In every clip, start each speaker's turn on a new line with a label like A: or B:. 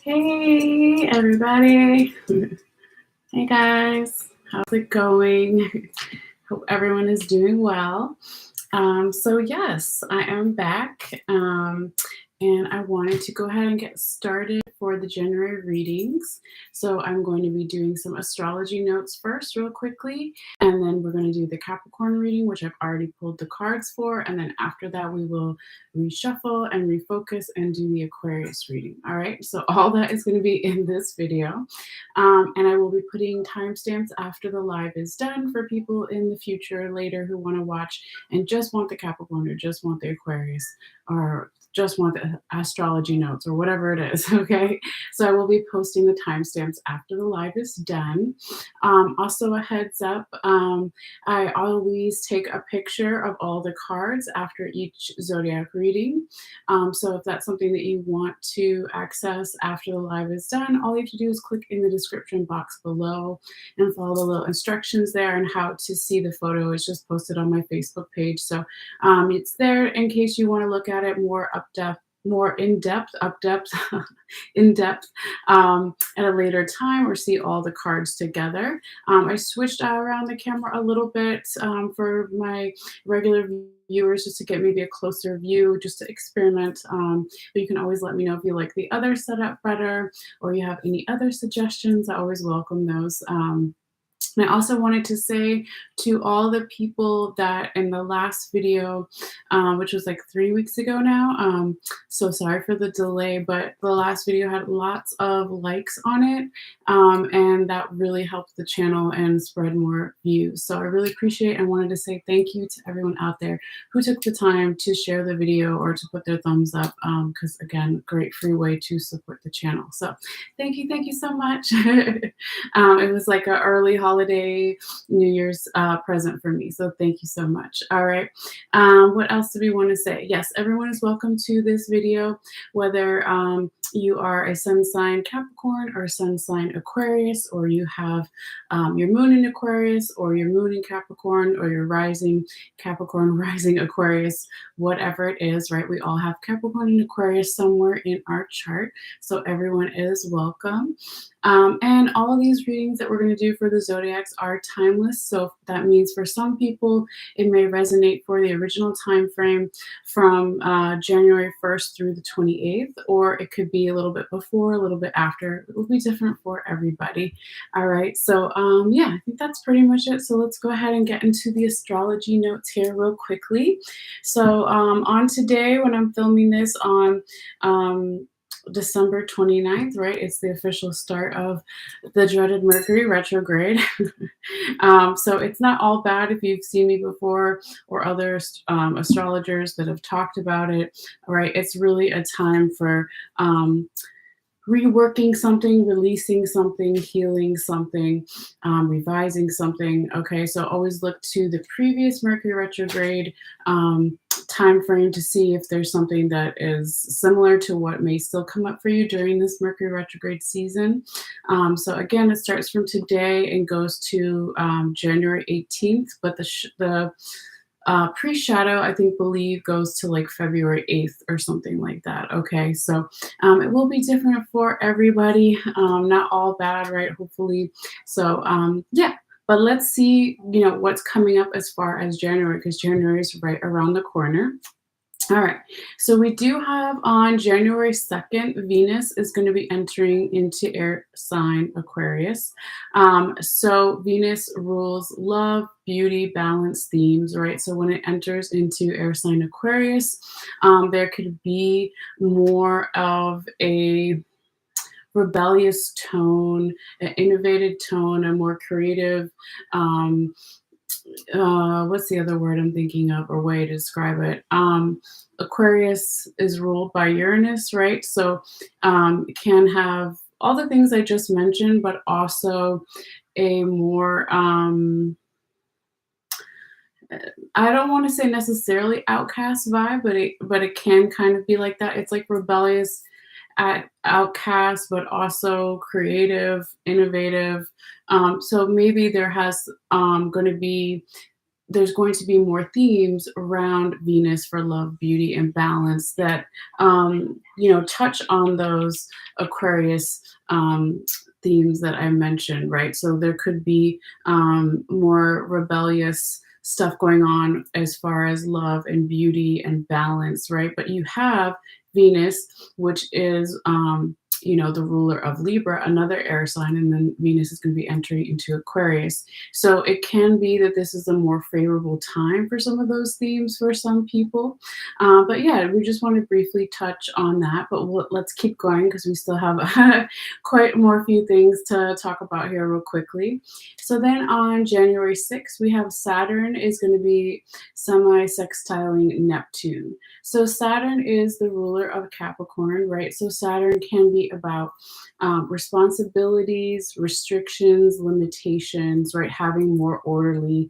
A: Hey everybody. Hey guys, how's it going? Hope everyone is doing well. So yes, I am back, and I wanted to go ahead and get started for the January readings. So I'm going to be doing some astrology notes first real quickly, and then we're going to do the Capricorn reading, which I've already pulled the cards for, and then after that we will reshuffle and refocus and do the Aquarius reading. All right, so all that is going to be in this video. And I will be putting timestamps after the live is done for people in the future later who want to watch and just want the Capricorn or just want the Aquarius or just want the astrology notes or whatever it is. Okay, so I will be posting the timestamps after the live is done. Also a heads up, I always take a picture of all the cards after each zodiac reading. So if that's something that you want to access after the live is done, all you have to do is click in the description box below and follow the little instructions there and how to see the photo. It's just posted on my Facebook page. So it's there in case you want to look at it more in depth at a later time or see all the cards together. I switched around the camera a little bit for my regular viewers just to get maybe a closer view, just to experiment. But you can always let me know if you like the other setup better or you have any other suggestions. I always welcome those. And I also wanted to say to all the people that in the last video, which was like 3 weeks ago now, so sorry for the delay, but the last video had lots of likes on it, and that really helped the channel and spread more views. So I really appreciate it and wanted to say thank you to everyone out there who took the time to share the video or to put their thumbs up, because again, great free way to support the channel. So thank you so much. It was like an early holiday New Year's present for me. So thank you so much. All right. What else do we want to say? Yes, everyone is welcome to this video, whether you are a sun sign Capricorn or sun sign Aquarius, or you have your moon in Aquarius or your moon in Capricorn or your rising Capricorn, rising Aquarius, whatever it is, right? We all have Capricorn and Aquarius somewhere in our chart. So everyone is welcome. And all of these readings that we're going to do for the zodiacs are timeless. So that means for some people, it may resonate for the original time frame from January 1st through the 28th, or it could be a little bit before, a little bit after. It will be different for everybody. All right. So yeah, I think that's pretty much it. So let's go ahead and get into the astrology notes here real quickly. So on today, when I'm filming this on December 29th, right? It's the official start of the dreaded Mercury retrograde. So it's not all bad if you've seen me before or other astrologers that have talked about it, right? It's really a time for reworking something, releasing something, healing something, revising something. Okay, so always look to the previous Mercury retrograde time frame to see if there's something that is similar to what may still come up for you during this Mercury retrograde season. So again, it starts from today and goes to January 18th, but the pre-shadow, I believe goes to like February 8th or something like that. Okay, so it will be different for everybody. Not all bad, right? Hopefully. So yeah, but let's see, what's coming up as far as January, because January is right around the corner. All right, so we do have on January 2nd, Venus is going to be entering into air sign Aquarius. So Venus rules love, beauty, balance, themes, right? So when it enters into air sign Aquarius, there could be more of a rebellious tone, an innovative tone, a more creative, what's the other word I'm thinking of or way to describe it? Aquarius is ruled by Uranus, right? So it can have all the things I just mentioned, but also a more, I don't want to say necessarily outcast vibe, but it can kind of be like that. It's like rebellious, outcast, but also creative, innovative. So maybe there has going to be there's going to be more themes around Venus for love, beauty, and balance that touch on those Aquarius themes that I mentioned, right? So there could be more rebellious stuff going on as far as love and beauty and balance, right? But you have Venus, which is the ruler of Libra, another air sign, and then Venus is going to be entering into Aquarius. So it can be that this is a more favorable time for some of those themes for some people. But yeah, we just want to briefly touch on that. But let's keep going because we still have quite more few things to talk about here real quickly. So then on January 6th, we have Saturn is going to be semi-sextiling Neptune. So Saturn is the ruler of Capricorn, right? So Saturn can be about responsibilities, restrictions, limitations, right? Having more orderly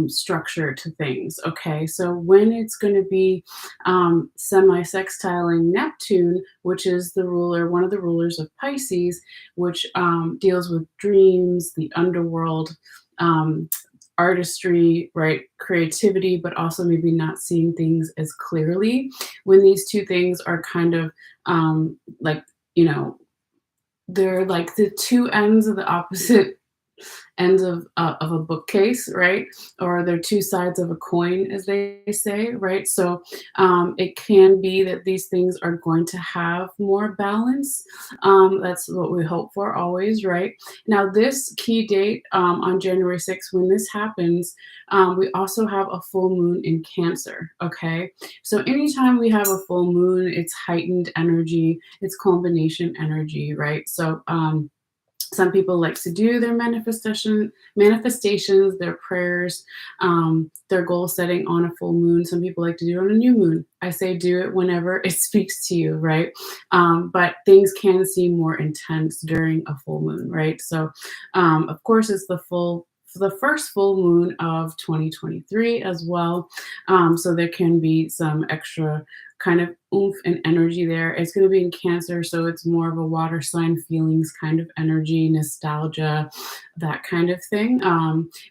A: structure to things. Okay, so when it's going to be semi-sextiling Neptune, which is one of the rulers of Pisces, which deals with dreams, the underworld. Artistry, right? Creativity, but also maybe not seeing things as clearly. When these two things are kind of like, they're like the two ends of the opposite ends of a bookcase, right? Or they're two sides of a coin, as they say, right? So it can be that these things are going to have more balance. That's what we hope for always, right? Now, this key date on January 6th, when this happens, we also have a full moon in Cancer, okay? So anytime we have a full moon, it's heightened energy, it's combination energy, right? So, some people like to do their manifestations, their prayers, their goal setting on a full moon. Some people like to do it on a new moon. I say do it whenever it speaks to you, right? But things can seem more intense during a full moon, right? So, of course, it's the first full moon of 2023 as well. So there can be some extra kind of oomph and energy there. It's going to be in Cancer, so it's more of a water sign feelings kind of energy, nostalgia, that kind of thing.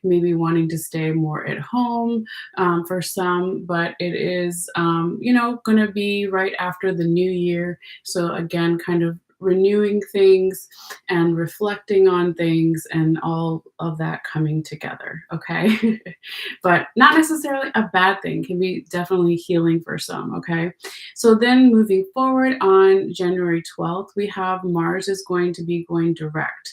A: Maybe wanting to stay more at home for some, but it is, going to be right after the new year. So again, kind of renewing things and reflecting on things and all of that coming together. Okay. But not necessarily a bad thing, can be definitely healing for some. Okay. So then moving forward on January 12th, we have Mars is going to be going direct.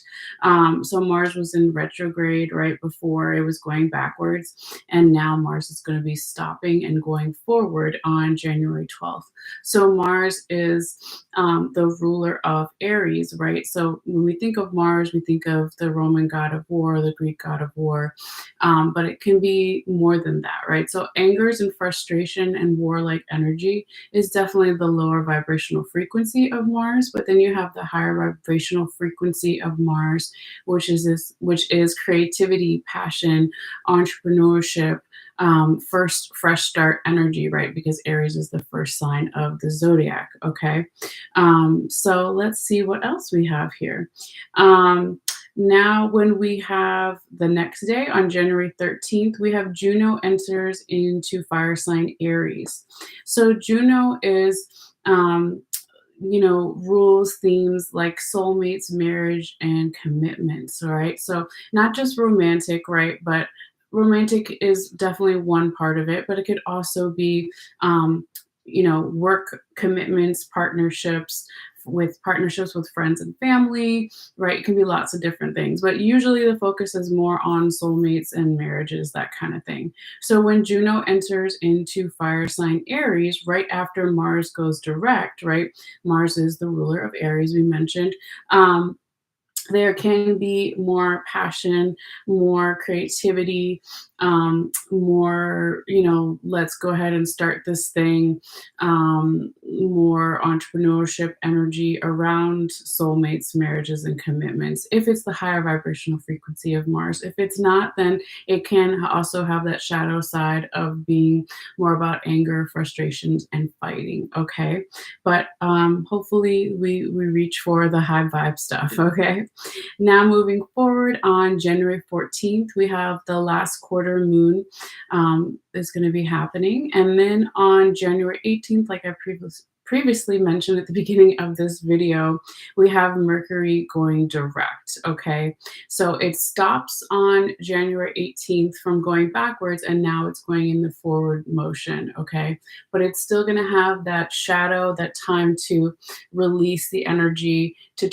A: So Mars was in retrograde right before it was going backwards. And now Mars is going to be stopping and going forward on January 12th. So Mars is the ruler of Aries, right? So when we think of Mars, we think of the Roman god of war, the Greek god of war, but it can be more than that, right? So angers and frustration and warlike energy is definitely the lower vibrational frequency of Mars, but then you have the higher vibrational frequency of Mars, which is creativity, passion, entrepreneurship, first fresh start energy, right? Because Aries is the first sign of the zodiac. Okay. So let's see what else we have here. Now, when we have the next day on January 13th, we have Juno enters into fire sign Aries. So Juno is, rules themes like soulmates, marriage, and commitments. All right. So not just romantic, right? But romantic is definitely one part of it, but it could also be, work commitments, partnerships with friends and family, right? It can be lots of different things, but usually the focus is more on soulmates and marriages, that kind of thing. So when Juno enters into fire sign Aries, right after Mars goes direct, right? Mars is the ruler of Aries, we mentioned. There can be more passion, more creativity, more, let's go ahead and start this thing, more entrepreneurship energy around soulmates, marriages, and commitments. If it's the higher vibrational frequency of Mars, if it's not, then it can also have that shadow side of being more about anger, frustrations, and fighting. Okay, but hopefully we reach for the high vibe stuff. Okay, now moving forward on January 14th, we have the last quarter moon is going to be happening. And then on January 18th, like I previously mentioned at the beginning of this video, we have Mercury going direct. Okay, so it stops on January 18th from going backwards, and now it's going in the forward motion. Okay, but it's still going to have that shadow, that time to release the energy to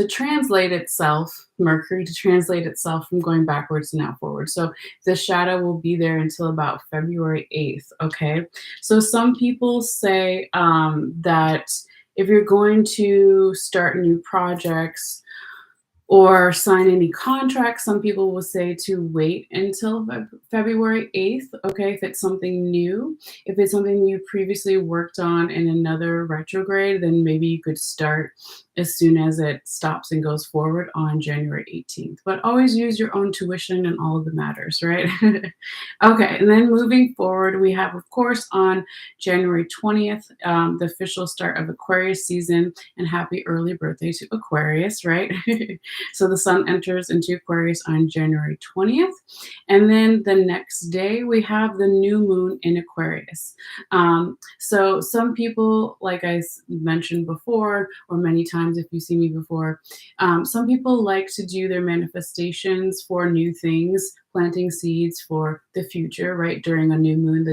A: translate itself, Mercury to translate itself from going backwards to now forward. So the shadow will be there until about February 8th. Okay. So some people say that if you're going to start new projects or sign any contracts, some people will say to wait until February 8th, okay, if it's something new. If it's something you previously worked on in another retrograde, then maybe you could start as soon as it stops and goes forward on January 18th. But always use your own tuition in all of the matters, right? Okay, and then moving forward, we have, of course, on January 20th, the official start of Aquarius season, and happy early birthday to Aquarius, right? So the sun enters into Aquarius on January 20th. And then the next day, we have the new moon in Aquarius. So some people, like I mentioned before, or many times if you see me before, some people like to do their manifestations for new things, planting seeds for the future, right? During a new moon,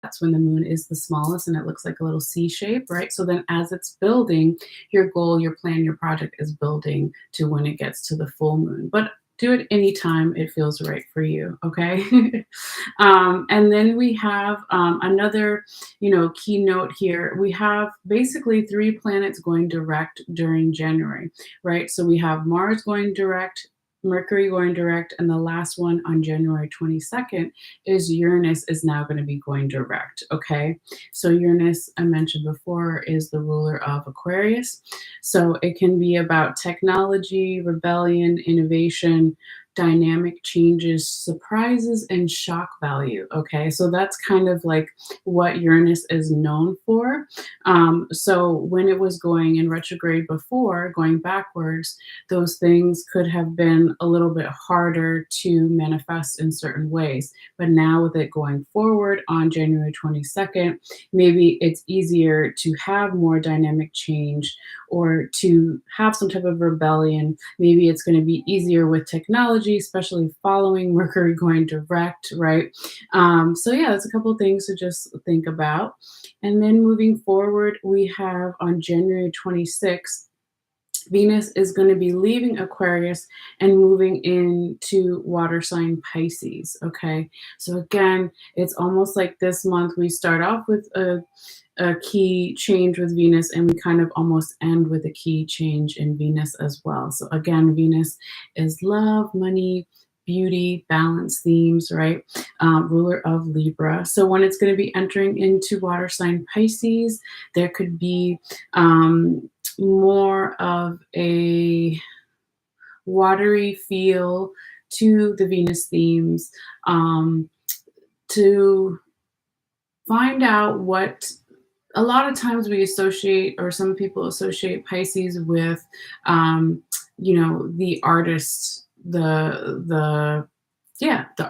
A: that's when the moon is the smallest and it looks like a little C shape, right? So then as it's building, your goal, your plan, your project is building to when it gets to the full moon. But do it anytime it feels right for you, okay? And then we have another, keynote here. We have basically 3 planets going direct during January, right? So we have Mars going direct, Mercury going direct, and the last one on January 22nd is Uranus is now going to be going direct, okay? So Uranus, I mentioned before, is the ruler of Aquarius. So it can be about technology, rebellion, innovation, dynamic changes, surprises, and shock value, okay? So that's kind of like what Uranus is known for. So when it was going in retrograde before, going backwards, those things could have been a little bit harder to manifest in certain ways. But now with it going forward on January 22nd, maybe it's easier to have more dynamic change or to have some type of rebellion. Maybe it's going to be easier with technology, especially following Mercury going direct, right? So yeah, that's a couple of things to just think about. And then moving forward, we have on January 26th, Venus is going to be leaving Aquarius and moving into water sign Pisces. Okay. So again, it's almost like this month we start off with a key change with Venus and we kind of almost end with a key change in Venus as well. So again, Venus is love, money, beauty, balance themes, right? Ruler of Libra. So when it's going to be entering into water sign Pisces, there could be more of a watery feel to the Venus themes, to find out what a lot of times we associate, or some people associate Pisces with, the artists, the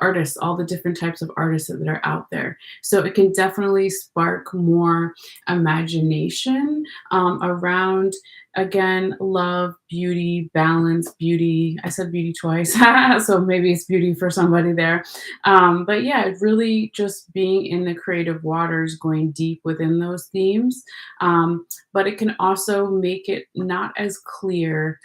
A: artists, all the different types of artists that are out there. So it can definitely spark more imagination around, again, love, beauty, balance, beauty. I said beauty twice, so maybe it's beauty for somebody there. But yeah, really just being in the creative waters, going deep within those themes. But it can also make it not as clear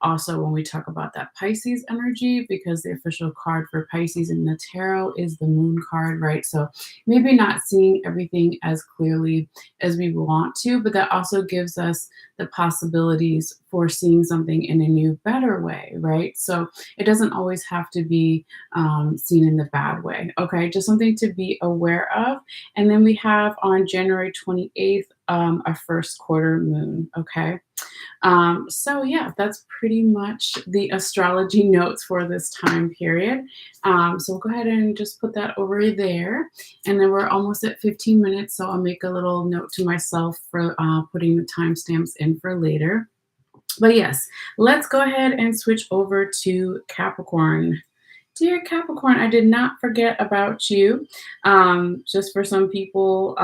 A: also when we talk about that Pisces energy, because the official card for Pisces in the tarot is the moon card, right? So maybe not seeing everything as clearly as we want to, but that also gives us the possibilities for seeing something in a new, better way, right? So it doesn't always have to be seen in the bad way, okay? Just something to be aware of. And then we have on January 28th, a first quarter moon, okay? So yeah, that's pretty much the astrology notes for this time period. So we'll go ahead and just put that over there. And then we're almost at 15 minutes, so I'll make a little note to myself for putting the timestamps in for later. But yes, let's go ahead and switch over to Capricorn. Dear Capricorn, I did not forget about you. Just for some people,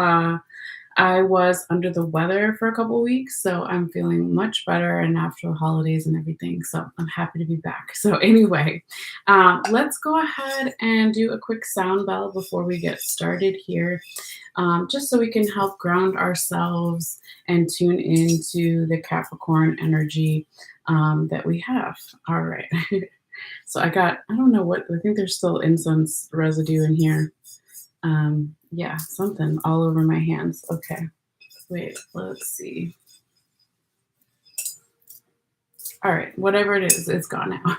A: I was under the weather for a couple weeks, so I'm feeling much better and after the holidays and everything. So I'm happy to be back. So anyway, let's go ahead and do a quick sound bell before we get started here, just so we can help ground ourselves and tune into the Capricorn energy that we have. All right. So I don't know what, I think there's still incense residue in here. Yeah, something all over my hands. Okay, wait, let's see. All right, whatever it is, it's gone now.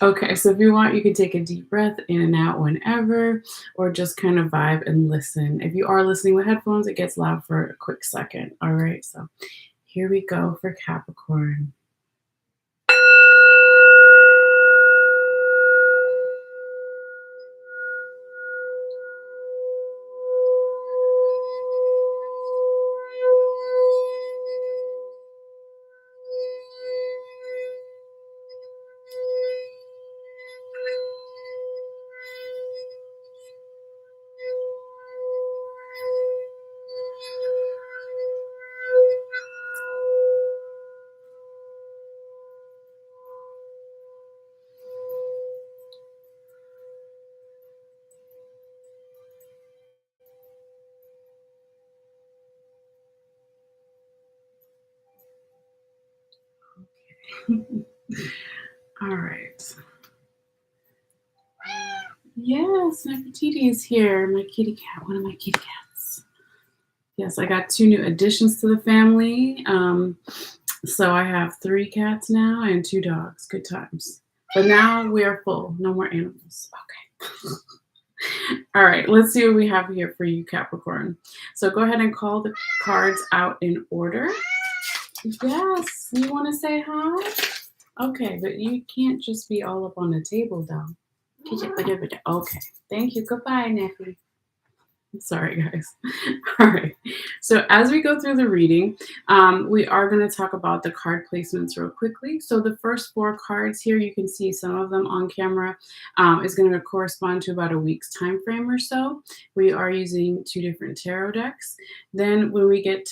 A: Okay, so if you want, you can take a deep breath in and out whenever, or just kind of vibe and listen. If you are listening with headphones, it gets loud for a quick second. All right, so here we go for Capricorn. All right. Yes, Nefertiti is here. My kitty cat, one of my kitty cats. Yes, I got 2 new additions to the family. So I have 3 cats now and 2 dogs. Good times. But now we are full. No more animals. Okay. All right, let's see what we have here for you, Capricorn. So go ahead and call the cards out in order. Yes, you want to say hi? Okay, but you can't just be all up on the table, though. Okay, thank you. Goodbye, Neffy. Sorry, guys. All right. So as we go through the reading, we are going to talk about the card placements real quickly. So the first 4 cards here, you can see some of them on camera, is going to correspond to about a week's time frame or so. We are using 2 different tarot decks. Then when we get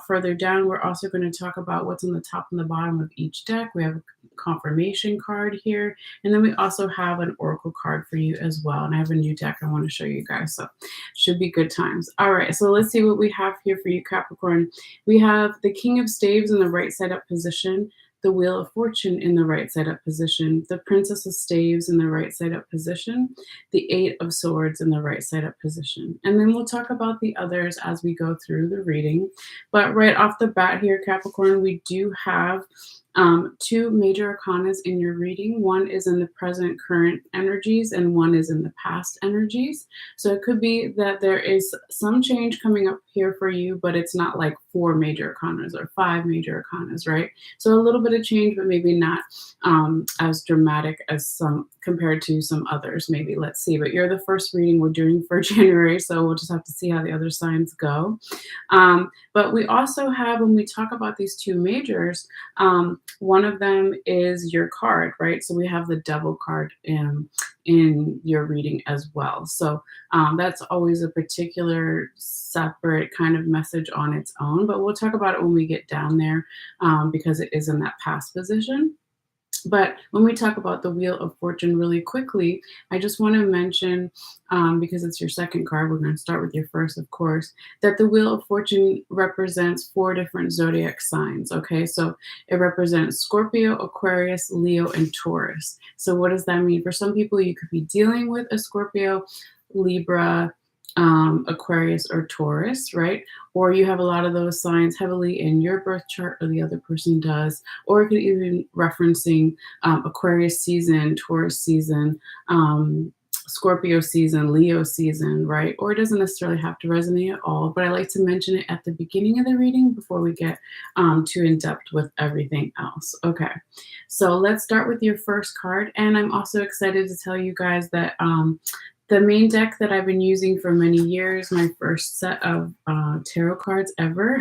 A: further down, we're also going to talk about what's on the top and the bottom of each deck. We have a confirmation card here, and then we also have an oracle card for you as well. And I have a new deck I want to show you guys, so should be good times. All right, so let's see what we have here for you, Capricorn. We have the King of Staves in the right side up position, the Wheel of Fortune in the right side up position, the Princess of Staves in the right side up position, the 8 of Swords in the right side up position. And then we'll talk about the others as we go through the reading. But right off the bat here, Capricorn, we do have 2 major arcanas in your reading. One is in the present current energies and one is in the past energies. So it could be that there is some change coming up here for you, but it's not like 4 major arcanas or 5 major arcanas, right? So a little bit of change, but maybe not as dramatic as some compared to some others, maybe. Let's see. But you're the first reading we're doing for January, so we'll just have to see how the other signs go. But we also have, when we talk about these 2 majors, one of them is your card, right? So we have the Devil card in your reading as well. So that's always a particular separate kind of message on its own, but we'll talk about it when we get down there because it is in that past position. But when we talk about the Wheel of Fortune really quickly, I just want to mention, because it's your second card, we're going to start with your first, of course, that the Wheel of Fortune represents 4 different zodiac signs, okay? So it represents Scorpio, Aquarius, Leo, and Taurus. So what does that mean? For some people, you could be dealing with a Scorpio, Libra, Aquarius or Taurus, right? Or you have a lot of those signs heavily in your birth chart, or the other person does, or it could even referencing Aquarius season, Taurus season, Scorpio season, Leo season, right? Or it doesn't necessarily have to resonate at all, but I like to mention it at the beginning of the reading before we get too in depth with everything else. Okay, so let's start with your first card. And I'm also excited to tell you guys that the main deck that I've been using for many years, my first set of tarot cards ever,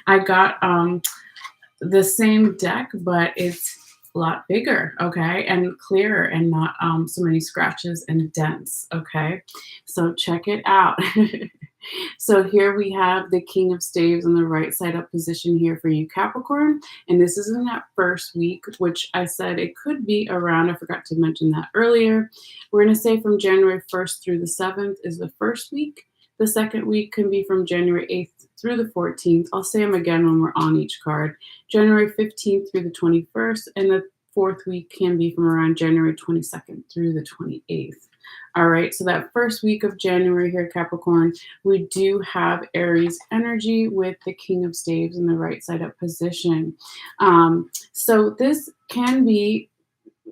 A: I got the same deck, but it's a lot bigger, okay, and clearer, and not so many scratches and dents, okay? So check it out. So here we have the King of Staves on the right side up position here for you, Capricorn. And this is in that first week, which I said it could be around. I forgot to mention that earlier. We're going to say from January 1st through the 7th is the first week. The second week can be from January 8th through the 14th. I'll say them again when we're on each card. January 15th through the 21st. And the fourth week can be from around January 22nd through the 28th. All right, so that first week of January here, Capricorn, we do have Aries energy with the King of Staves in the right side up position. So this can be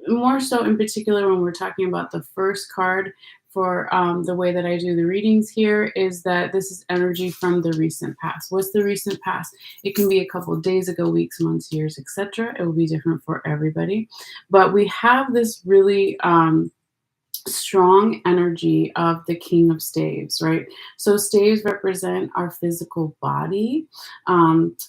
A: more so in particular when we're talking about the first card for the way that I do the readings here, is that this is energy from the recent past. What's the recent past? It can be a couple of days ago, weeks, months, years, etc. It will be different for everybody. But we have this really strong energy of the King of Staves, right? So staves represent our physical body.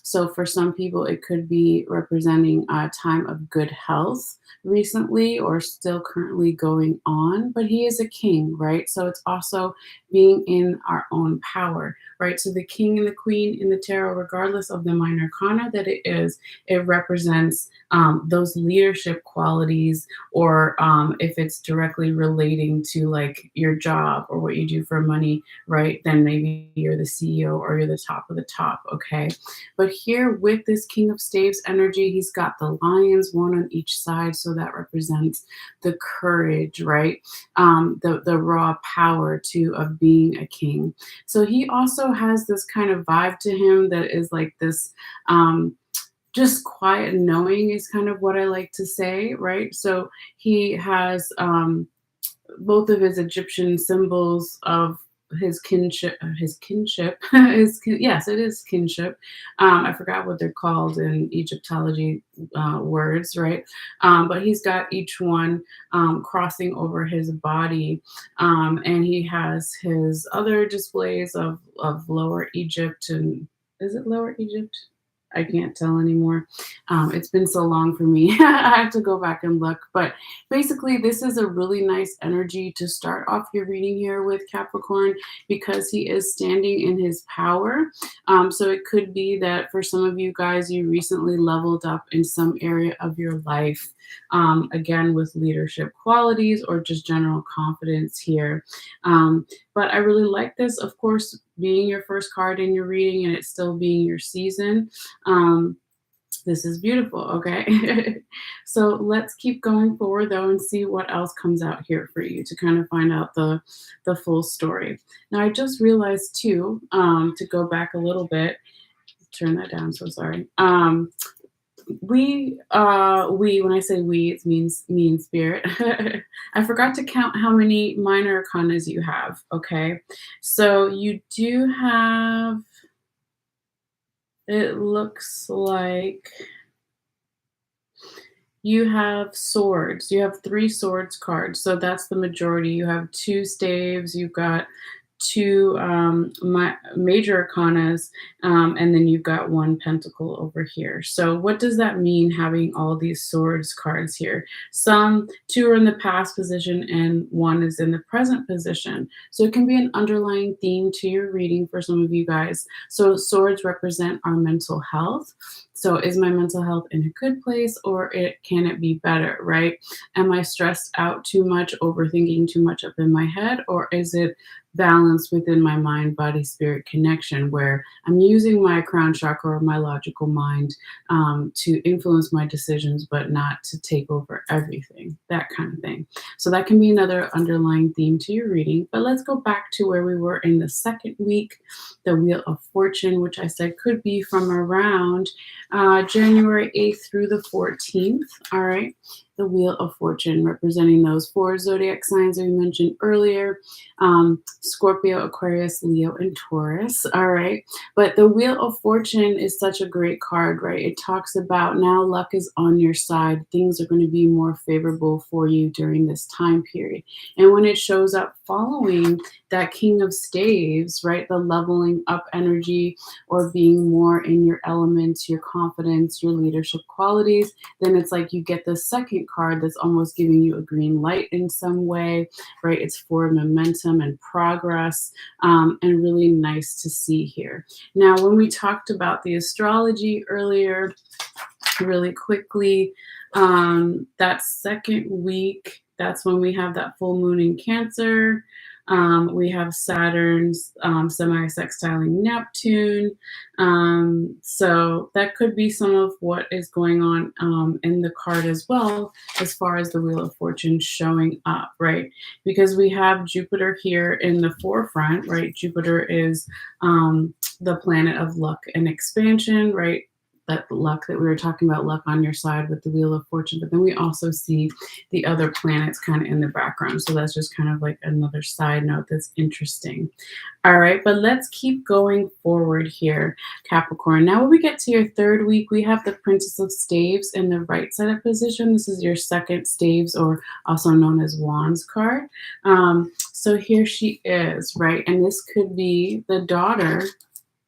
A: So for some people, it could be representing a time of good health recently or still currently going on, but he is a king, right? So it's also being in our own power, right? So the king and the queen in the tarot, regardless of the minor arcana that it is, it represents those leadership qualities, or if it's directly relating to like your job or what you do for money, right? Then maybe you're the CEO or you're the top of the top, okay? But here with this King of Staves energy, he's got the lions, one on each side, so that represents the courage, right? The raw power too of being a king. So he also has this kind of vibe to him that is like this just quiet knowing is kind of what I like to say, right? So he has both of his Egyptian symbols of his kinship, yes, it is kinship. I forgot what they're called in Egyptology words, right? But he's got each one crossing over his body, and he has his other displays of Lower Egypt, and is it Lower Egypt? I can't tell anymore. It's been so long for me. I have to go back and look. But basically, this is a really nice energy to start off your reading here with Capricorn, because he is standing in his power. So it could be that for some of you guys, you recently leveled up in some area of your life, again, with leadership qualities or just general confidence here. But I really like this, of course, being your first card in your reading and it still being your season. This is beautiful, okay? So let's keep going forward though and see what else comes out here for you to kind of find out the full story. Now I just realized too, to go back a little bit, turn that down, so sorry. We when I say we, it means me and spirit. I forgot to count how many minor arcanas you have, okay? So you do have, it looks like you have swords. You have 3 swords cards, so that's the majority. You have 2 staves, you've got 2 major arcanas, and then you've got 1 pentacle over here. So what does that mean, having all these swords cards here? 2 are in the past position and 1 is in the present position. So it can be an underlying theme to your reading for some of you guys. So swords represent our mental health. So is my mental health in a good place, or can it be better, right? Am I stressed out too much, overthinking too much up in my head, or is it balance within my mind, body, spirit connection, where I'm using my crown chakra or my logical mind to influence my decisions, but not to take over everything, that kind of thing. So that can be another underlying theme to your reading. But let's go back to where we were in the second week, the Wheel of Fortune, which I said could be from around January 8th through the 14th. All right. The Wheel of Fortune representing those four zodiac signs that we mentioned earlier, Scorpio, Aquarius, Leo, and Taurus. All right. But the Wheel of Fortune is such a great card, right? It talks about now luck is on your side. Things are going to be more favorable for you during this time period. And when it shows up following that King of Staves, right? The leveling up energy or being more in your elements, your confidence, your leadership qualities, then it's like you get the second card that's almost giving you a green light in some way, right? It's for momentum and progress, and really nice to see here. Now, when we talked about the astrology earlier, really quickly, that second week, that's when we have that full moon in Cancer. We have Saturn's semi-sextiling Neptune. So that could be some of what is going on in the card as well, as far as the Wheel of Fortune showing up, right? Because we have Jupiter here in the forefront, right? Jupiter is the planet of luck and expansion, right? That luck that we were talking about, luck on your side with the Wheel of Fortune. But then we also see the other planets kind of in the background. So that's just kind of like another side note that's interesting. All right, but let's keep going forward here, Capricorn. Now, when we get to your third week, we have the Princess of Staves in the right side of position. This is your second Staves, or also known as Wands card. So here she is, right? And this could be the daughter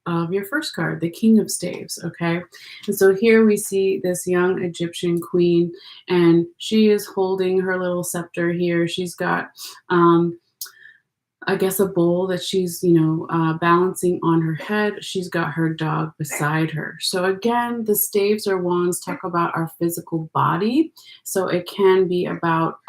A: of your first card, the King of Staves, okay? And so here we see this young Egyptian queen, and she is holding her little scepter here. She's got, I guess, a bowl that she's, balancing on her head. She's got her dog beside her. So again, the staves or wands talk about our physical body. So it can be about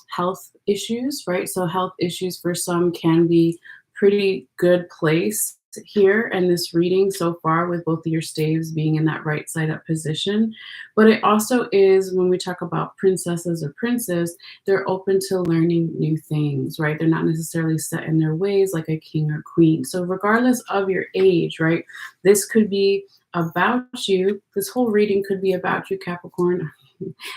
A: health issues, right? So health issues for some can be pretty good place here in this reading so far, with both of your staves being in that right side up position. But it also is, when we talk about princesses or princes, they're open to learning new things, right? They're not necessarily set in their ways like a king or queen. So regardless of your age, right, this could be about you. This whole reading could be about you, Capricorn.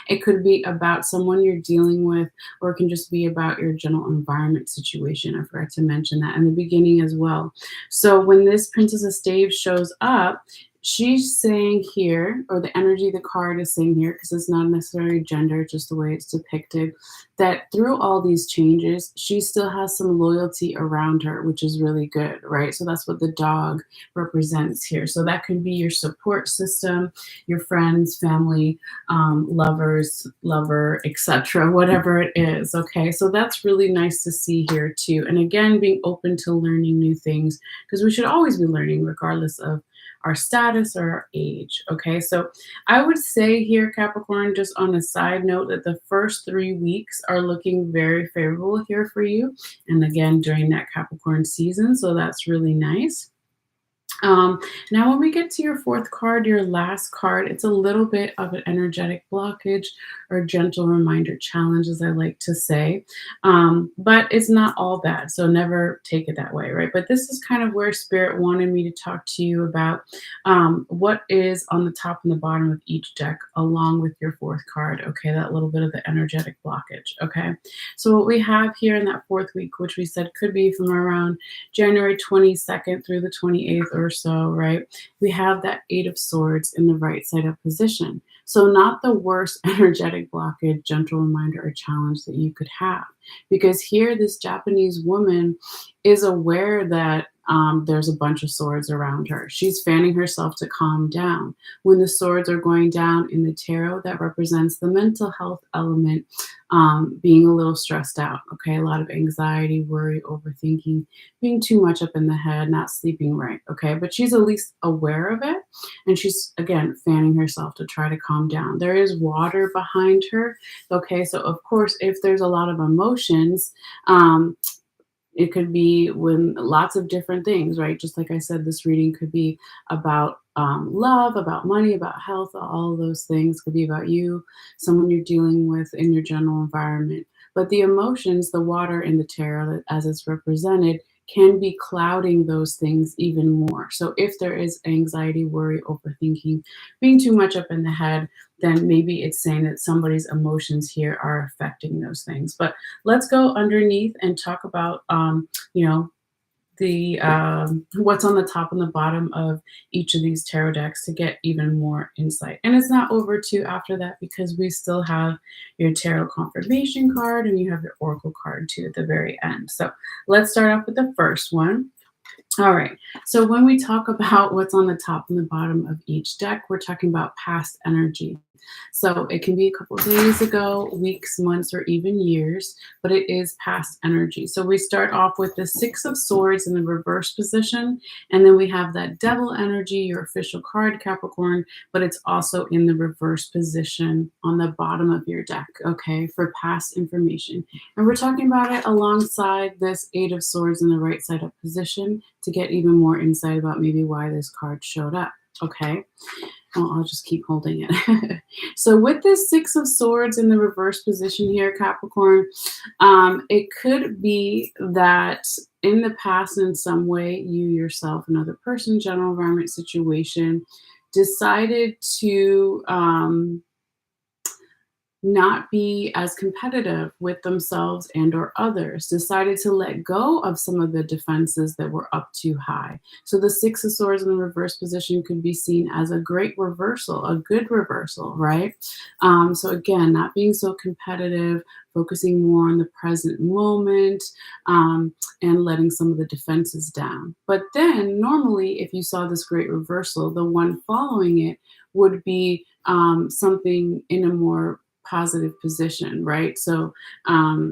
A: It could be about someone you're dealing with, or it can just be about your general environment situation. I forgot to mention that in the beginning as well. So when this Princess of Staves shows up, she's saying here, or the energy the card is saying here, because it's not necessarily gender, just the way it's depicted, that through all these changes, she still has some loyalty around her, which is really good, right? So that's what the dog represents here. So that could be your support system, your friends, family, lovers, lover, etc., whatever it is. Okay, so that's really nice to see here too. And again, being open to learning new things, because we should always be learning regardless of our status or our age. Okay, so I would say here, Capricorn, just on a side note, that the first 3 weeks are looking very favorable here for you. And again, during that Capricorn season, so that's really nice. Now, when we get to your fourth card, your last card, it's a little bit of an energetic blockage or gentle reminder challenge, as I like to say. But it's not all bad, so never take it that way, right? But this is kind of where Spirit wanted me to talk to you about what is on the top and the bottom of each deck, along with your fourth card, okay? That little bit of the energetic blockage, okay? So what we have here in that fourth week, which we said could be from around January 22nd through the 28th or so, right? We have that Eight of Swords in the right side up position. So not the worst energetic blockage, gentle reminder, or challenge that you could have. Because here, this Japanese woman is aware that there's a bunch of swords around her. She's fanning herself to calm down. When the swords are going down in the tarot, that represents the mental health element, being a little stressed out, okay? A lot of anxiety, worry, overthinking, being too much up in the head, not sleeping right, okay? But she's at least aware of it, and she's, again, fanning herself to try to calm down. There is water behind her, okay? So, of course, if there's a lot of emotions, It could be when lots of different things, right? Just like I said, this reading could be about love, about money, about health, all of those things could be about you, someone you're dealing with in your general environment. But the emotions, the water in the tarot, as it's represented, can be clouding those things even more. So if there is anxiety, worry, overthinking, being too much up in the head, then maybe it's saying that somebody's emotions here are affecting those things. But let's go underneath and talk about, you know, the what's on the top and the bottom of each of these tarot decks to get even more insight. And it's not over too after that, because we still have your tarot confirmation card and you have your oracle card too at the very end. So let's start off with the first one. All right. So when we talk about what's on the top and the bottom of each deck, we're talking about past energy. So it can be a couple of days ago, weeks, months, or even years, but it is past energy. So we start off with the Six of Swords in the reverse position, and then we have that Devil energy, your official card, Capricorn, but it's also in the reverse position on the bottom of your deck, okay, for past information. And we're talking about it alongside this Eight of Swords in the right side up position to get even more insight about maybe why this card showed up, okay? Well, I'll just keep holding it. So with this Six of Swords in the reverse position here, Capricorn, it could be that in the past, in some way, you yourself, another person, general environment situation, decided to not be as competitive with themselves and or others, decided to let go of some of the defenses that were up too high. So the Six of Swords in the reverse position could be seen as a great reversal, a good reversal, right? So again, not being so competitive, focusing more on the present moment, and letting some of the defenses down. But then normally, if you saw this great reversal, the one following it would be something in a more positive position, right? So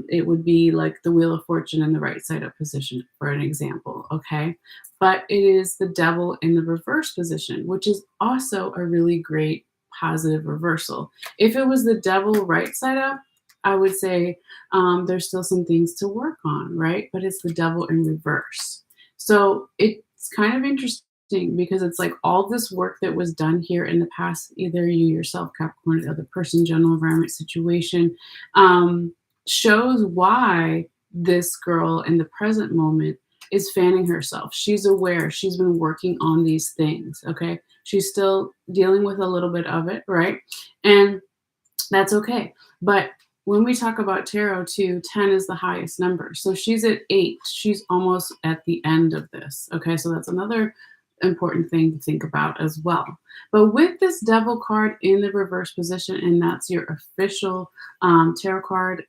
A: it would be like the Wheel of Fortune in the right side up position, for an example, okay? But it is the Devil in the reverse position, which is also a really great positive reversal. If it was the Devil right side up, I would say there's still some things to work on, right? But it's the Devil in reverse. So it's kind of interesting, because it's like all this work that was done here in the past, either you yourself, Capricorn, the other person, general environment situation, shows why this girl in the present moment is fanning herself. She's aware. She's been working on these things, okay? She's still dealing with a little bit of it, right? And that's okay. But when we talk about tarot too, 10 is the highest number. So she's at 8. She's almost at the end of this, okay? So that's another important thing to think about as well. But with this Devil card in the reverse position, and that's your official tarot card,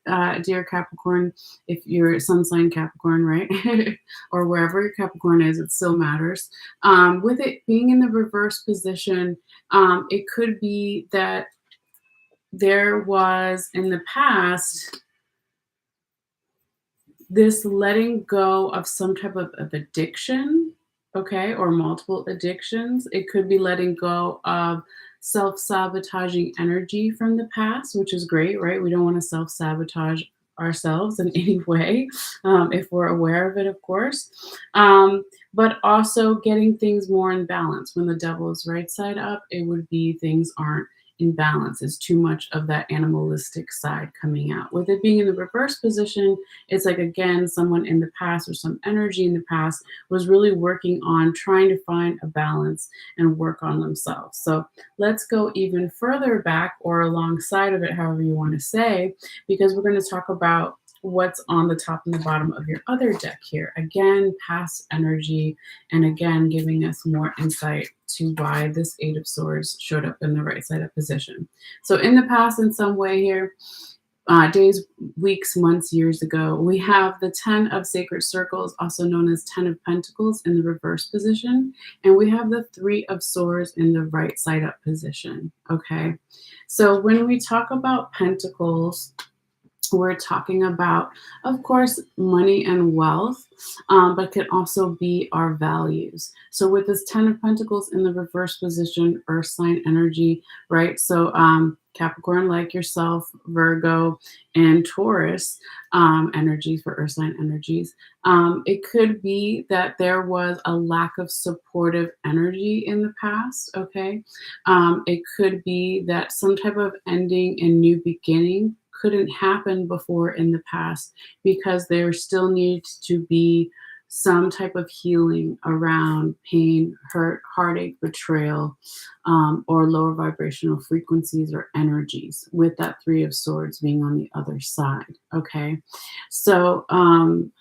A: dear Capricorn, if you're sun sign Capricorn, right? Or wherever your Capricorn is, it still matters. With it being in the reverse position, it could be that there was in the past this letting go of some type of addiction, okay, or multiple addictions. It could be letting go of self-sabotaging energy from the past, which is great, right? We don't want to self-sabotage ourselves in any way, if we're aware of it, of course. But also getting things more in balance. When the Devil is right side up, it would be things aren't in balance. It's too much of that animalistic side coming out. With it being in the reverse position, it's like, again, someone in the past or some energy in the past was really working on trying to find a balance and work on themselves. So let's go even further back, or alongside of it, however you want to say, because we're going to talk about what's on the top and the bottom of your other deck here. Again, past energy, and again, giving us more insight to why this Eight of Swords showed up in the right side of position. So in the past, in some way here, days, weeks, months, years ago, we have the 10 of Sacred Circles, also known as 10 of Pentacles, in the reverse position, and we have the 3 of Swords in the right side up position, okay? So when we talk about Pentacles, we're talking about, of course, money and wealth, but can also be our values. So with this Ten of Pentacles in the reverse position, Earth sign energy, right? So Capricorn, like yourself, Virgo, and Taurus energies for Earth sign energies. It could be that there was a lack of supportive energy in the past, okay? It could be that some type of ending and new beginning couldn't happen before in the past because there still needs to be some type of healing around pain, hurt, heartache, betrayal, or lower vibrational frequencies or energies, with that Three of Swords being on the other side. Okay. So,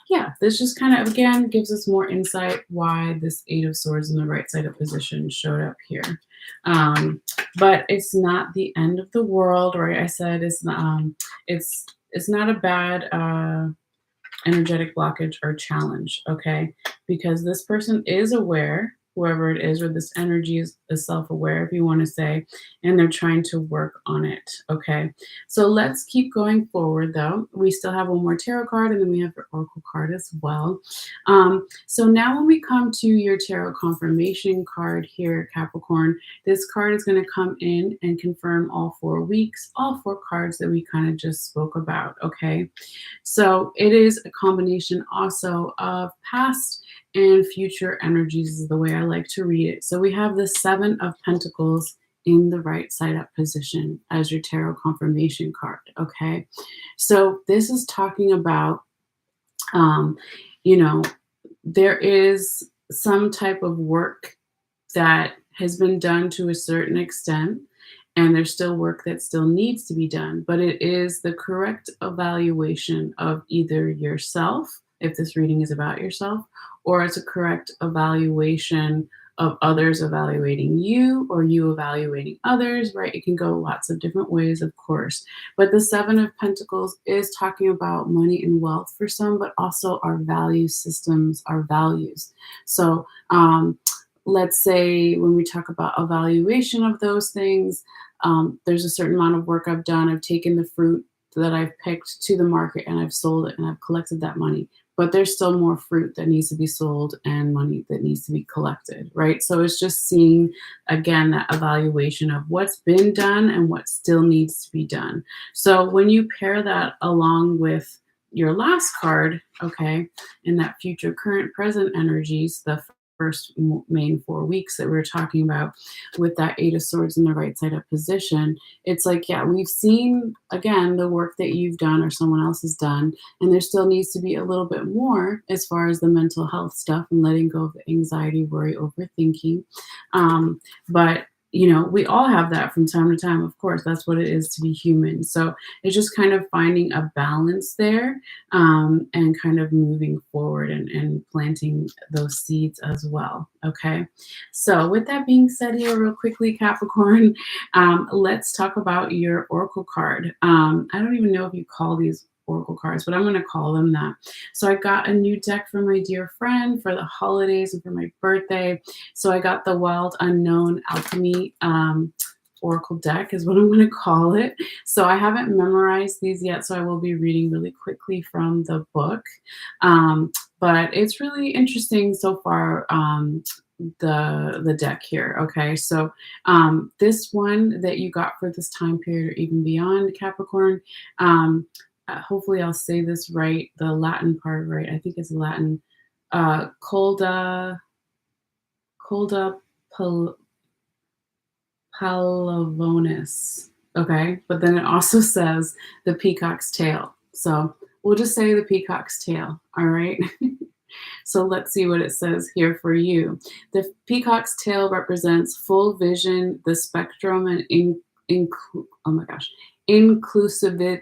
A: yeah, this just kind of again gives us more insight why this Eight of Swords in the right side of position showed up here. But it's not the end of the world, right? I said it's not a bad energetic blockage or challenge, okay? Because this person is aware, whoever it is, or this energy is self-aware, if you want to say, and they're trying to work on it, okay? So let's keep going forward, though. We still have one more tarot card, and then we have the oracle card as well. So now when we come to your tarot confirmation card here, Capricorn, this card is going to come in and confirm all 4 weeks, all 4 cards that we kind of just spoke about, okay? So it is a combination also of past and future energies, is the way I like to read it. So we have the Seven of Pentacles in the right side up position as your tarot confirmation card, okay? So this is talking about, um, you know, there is some type of work that has been done to a certain extent, and there's still work that still needs to be done, but it is the correct evaluation of either yourself, if this reading is about yourself, or it's a correct evaluation of others evaluating you or you evaluating others, right? It can go lots of different ways, of course. But the Seven of Pentacles is talking about money and wealth for some, but also our value systems, our values. So, let's say when we talk about evaluation of those things, there's a certain amount of work I've done. I've taken the fruit that I've picked to the market and I've sold it and I've collected that money. But there's still more fruit that needs to be sold and money that needs to be collected, right? So it's just seeing, again, that evaluation of what's been done and what still needs to be done. So when you pair that along with your last card, okay, in that future, current, present energies, the first main 4 weeks that we were talking about with that Eight of Swords in the right side up position, it's like, yeah, we've seen, again, the work that you've done or someone else has done, and there still needs to be a little bit more as far as the mental health stuff and letting go of the anxiety, worry, overthinking. But we all have that from time to time. Of course, that's what it is to be human. So it's just kind of finding a balance there, and kind of moving forward and planting those seeds as well. Okay. So with that being said here, real quickly, Capricorn, let's talk about your oracle card. I don't even know if you call these oracle cards, but I'm going to call them that. So I got a new deck from my dear friend for the holidays and for my birthday. So I got the Wild Unknown Alchemy Oracle deck is what I'm going to call it. So I haven't memorized these yet, so I will be reading really quickly from the book. But it's really interesting so far, the deck here. Okay, so this one that you got for this time period or even beyond, Capricorn, hopefully I'll say this right, the Latin part right. I think it's Latin. Colda Palavonis. Okay, but then it also says the peacock's tail. So we'll just say the peacock's tail. All right. So let's see what it says here for you. The peacock's tail represents full vision, the spectrum, and oh my gosh, inclusivity.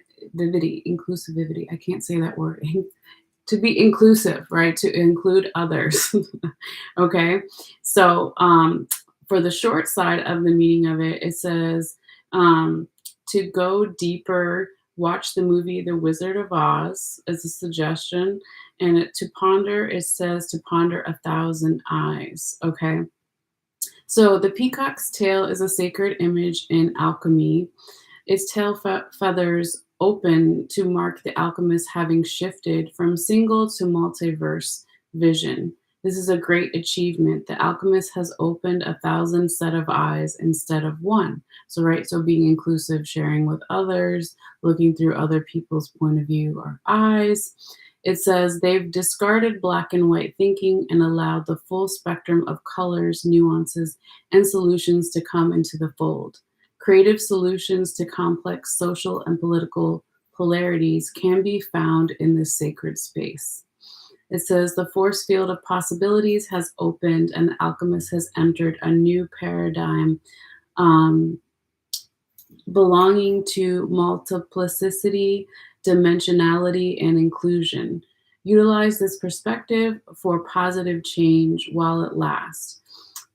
A: I can't say that word. To be inclusive, right? To include others. Okay. So for the short side of the meaning of it, it says to go deeper, watch the movie The Wizard of Oz as a suggestion. And to ponder, it says to ponder 1,000 eyes. Okay. So the peacock's tail is a sacred image in alchemy. Its tail feathers open to mark the alchemist having shifted from single to multiverse vision. This is a great achievement. The alchemist has opened 1,000 set of eyes instead of one. So, right, so being inclusive, sharing with others, looking through other people's point of view or eyes. It says they've discarded black and white thinking and allowed the full spectrum of colors, nuances, and solutions to come into the fold. Creative solutions to complex social and political polarities can be found in this sacred space. It says the force field of possibilities has opened and the alchemist has entered a new paradigm, um, belonging to multiplicity, dimensionality, and inclusion. Utilize this perspective for positive change while it lasts.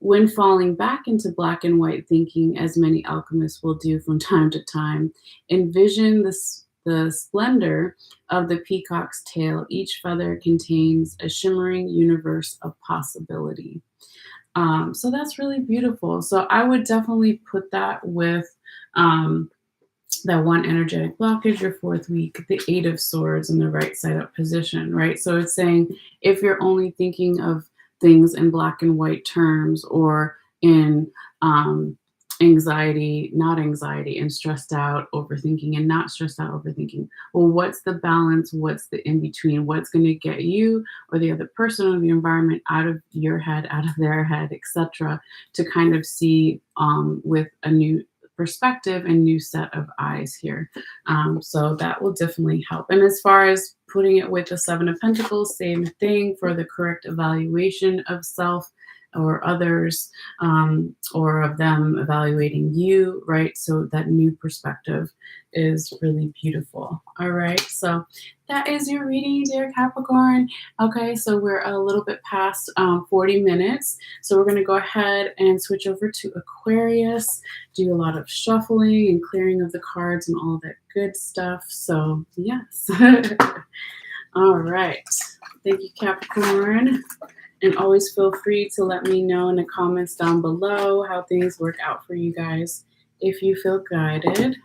A: When falling back into black and white thinking, as many alchemists will do from time to time, envision the splendor of the peacock's tail. Each feather contains a shimmering universe of possibility. So that's really beautiful. So I would definitely put that with um, that one energetic blockage, your fourth week, the Eight of Swords in the right side up position, right? So it's saying if you're only thinking of things in black and white terms or in anxiety, not anxiety, and stressed out, overthinking, and not stressed out, overthinking. Well, what's the balance? What's the in between? What's going to get you or the other person or the environment out of your head, out of their head, etc., to kind of see with a new perspective and new set of eyes here. So that will definitely help. And as far as putting it with the Seven of Pentacles, same thing for the correct evaluation of self or others, or of them evaluating you, right? So that new perspective is really beautiful. All right, so that is your reading, dear Capricorn. Okay, so we're a little bit past 40 minutes. So we're going to go ahead and switch over to Aquarius, do a lot of shuffling and clearing of the cards and all that good stuff. So, yes. All right. Thank you, Capricorn. And always feel free to let me know in the comments down below how things work out for you guys if you feel guided.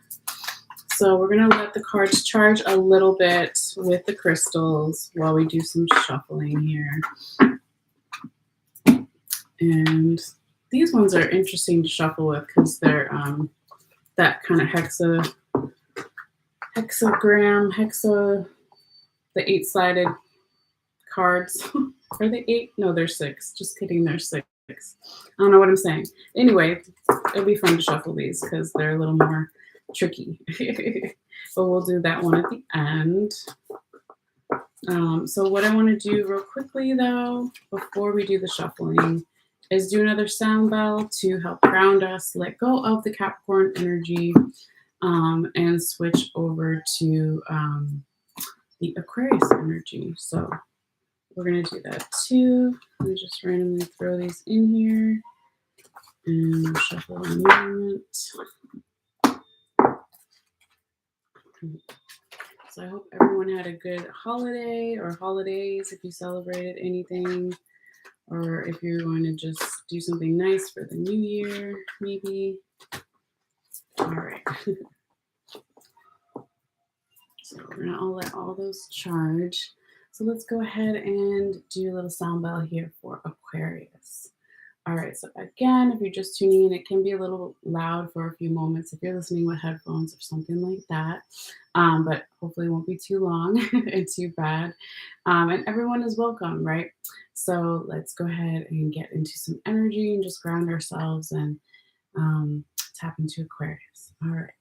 A: So we're going to let the cards charge a little bit with the crystals while we do some shuffling here. And these ones are interesting to shuffle with because they're that kind of the 8-sided cards. Are they 8? No, they're 6. Just kidding, they're 6. I don't know what I'm saying. Anyway, it'll be fun to shuffle these because they're a little more tricky. But we'll do that one at the end. So what I want to do real quickly, though, before we do the shuffling, is do another sound bell to help ground us, let go of the Capricorn energy, and switch over to the Aquarius energy. So we're going to do that too. Let me just randomly throw these in here and shuffle in a moment. So I hope everyone had a good holiday or holidays if you celebrated anything, or if you're going to just do something nice for the new year, maybe. All right. So we're going to let all those charge. So let's go ahead and do a little sound bell here for Aquarius. All right, so again, if you're just tuning in, it can be a little loud for a few moments if you're listening with headphones or something like that, but hopefully it won't be too long and too bad. And everyone is welcome, right? So let's go ahead and get into some energy and just ground ourselves and tap into Aquarius. All right.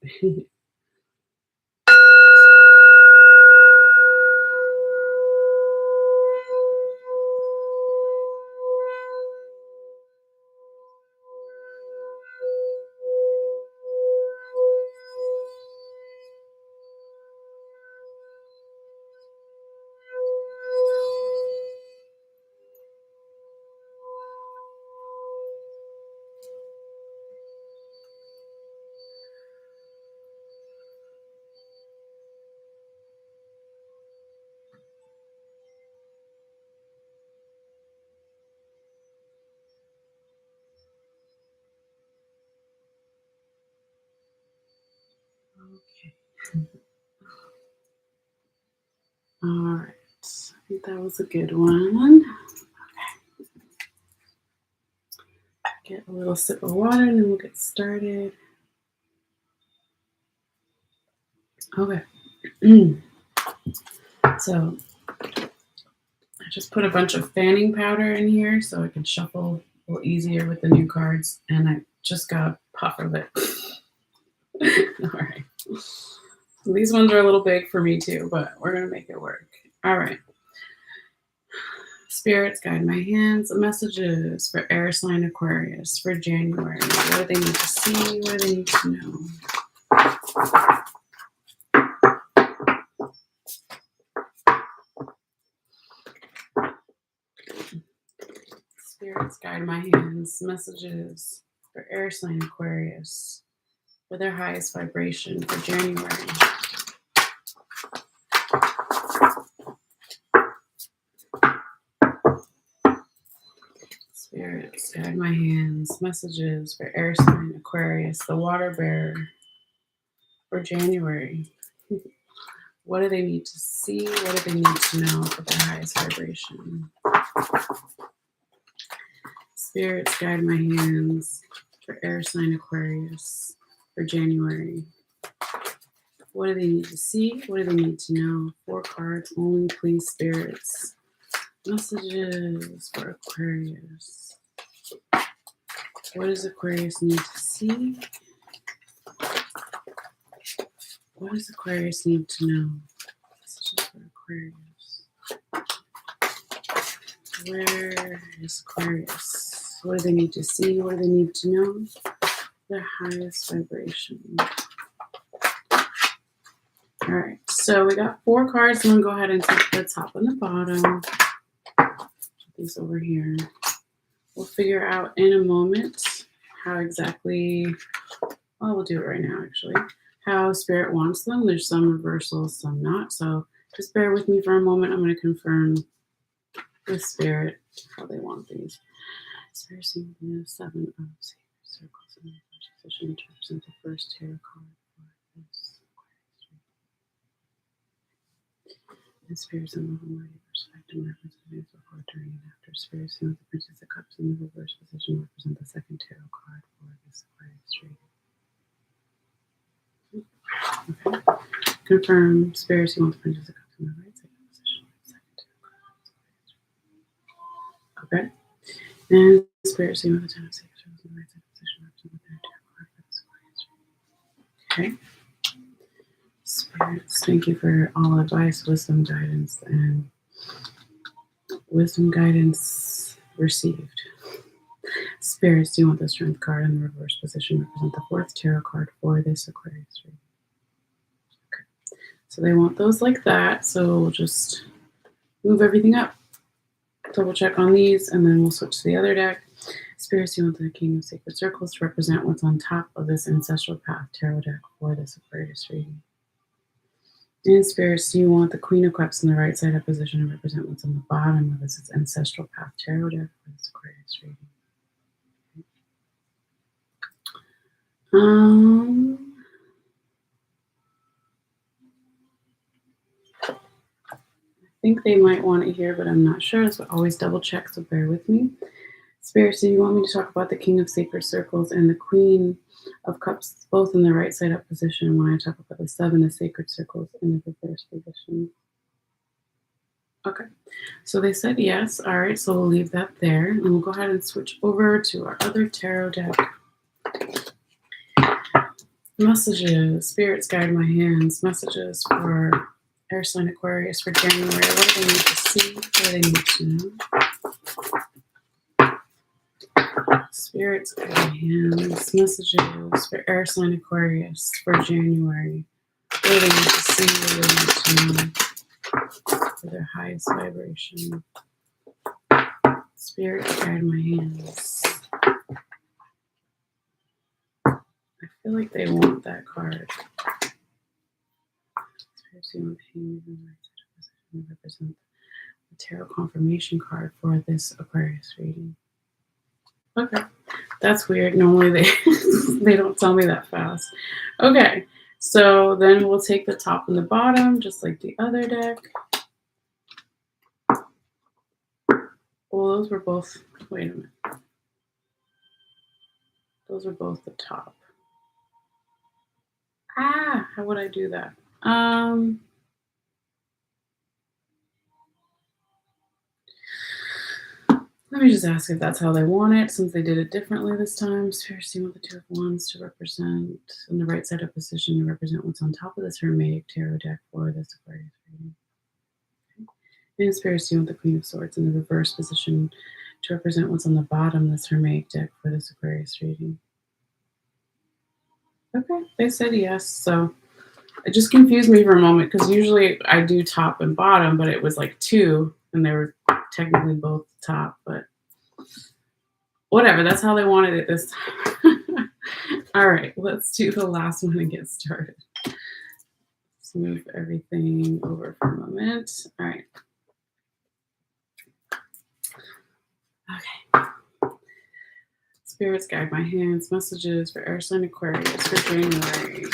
A: Okay. All right. I think that was a good one. Okay. Get a little sip of water and then we'll get started. Okay. So I just put a bunch of fanning powder in here so I can shuffle a little easier with the new cards, and I just got a puff of it. All right. These ones are a little big for me too, but we're going to make it work. All right. Spirits, guide my hands. Messages for air sign Aquarius for January. What do they need to see? What do they need to know? Spirits, guide my hands. Messages for air sign Aquarius for their highest vibration for January. Spirits, guide my hands. Messages for air sign Aquarius, the water bearer for January. What do they need to see? What do they need to know for their highest vibration? Spirits, guide my hands for air sign Aquarius for January. What do they need to see? What do they need to know? 4 cards only, please, spirits. Messages for Aquarius. What does Aquarius need to see? What does Aquarius need to know? Messages for Aquarius. Where is Aquarius? What do they need to see? What do they need to know? Their highest vibration. All right, so we got 4 cards. I'm going to go ahead and take the top and the bottom. Put these over here. We'll figure out in a moment how exactly, well, we'll do it right now actually, how Spirit wants them. There's some reversals, some not. So just bear with me for a moment. I'm going to confirm with Spirit how they want these. Spirit seeing the 7 of circles in the first position to represent the first tarot card for this. And Spirit symbol of Mighty perspective represents before, during, and after. Spirit symbol of the Princess of Cups in the reverse position represent the second tarot card for this Aquarius reading. Okay. Confirm Spirit symbol of the Princess of Cups in the right side position for the second tarot card. Okay. And Spirit symbol of the Ten of Sacred Circles in the right side position represent the third tarot card for this Aquarius reading. Okay. Spirits, thank you for all advice, wisdom, guidance, and wisdom guidance received. Spirits, do you want the Strength card in the reverse position represent the 4th tarot card for this Aquarius reading? Okay, so they want those like that. So we'll just move everything up, double check on these, and then we'll switch to the other deck. Spirits, you want the King of Sacred Circles to represent what's on top of this Ancestral Path tarot deck for this Aquarius reading. And Spirits, do you want the Queen of Cups in the right side up position to represent what's on the bottom of this Ancestral Path tarot deck for this Aquarius reading? I think they might want it here, but I'm not sure. So always double check, so bear with me. Spirits, do you want me to talk about the King of Sacred Circles and the Queen of Cups, both in the right side up position, when I talk about the 7 of Sacred Circles in the reverse position? Okay, so they said yes. All right, so we'll leave that there, and we'll go ahead and switch over to our other tarot deck. Messages, Spirits, guide my hands. Messages for air sign Aquarius for January. What do they need to see? What do they need to know? Spirits, guide my hands. Messages for air sign Aquarius for January. What do they need to see? What do they need to know for their highest vibration? Spirits, guide my hands. I feel like they want that card. Spirits, you want the Hangman in the right side of position to represent the tarot confirmation card for this Aquarius reading. Okay, that's weird. Normally they don't tell me that fast. Okay, so then we'll take the top and the bottom, just like the other deck. Well, those were both, wait a minute. Those are both the top. Ah, how would I do that? Let me just ask if that's how they want it, since they did it differently this time. Spirits, you want the Two of Wands to represent, in the right side of position, to represent what's on top of this Hermetic Tarot deck for this Aquarius reading. And Spirits, you want the Queen of Swords in the reverse position to represent what's on the bottom of this Hermetic deck for this Aquarius reading. Okay, they said yes, so it just confused me for a moment because usually I do top and bottom, but it was like two, and they were technically both top, but whatever, that's how they wanted it this time. All right, let's do the last one and get started. Let's move everything over for a moment. All right. Okay. Spirits, guide my hands. Messages for air sign Aquarius for January.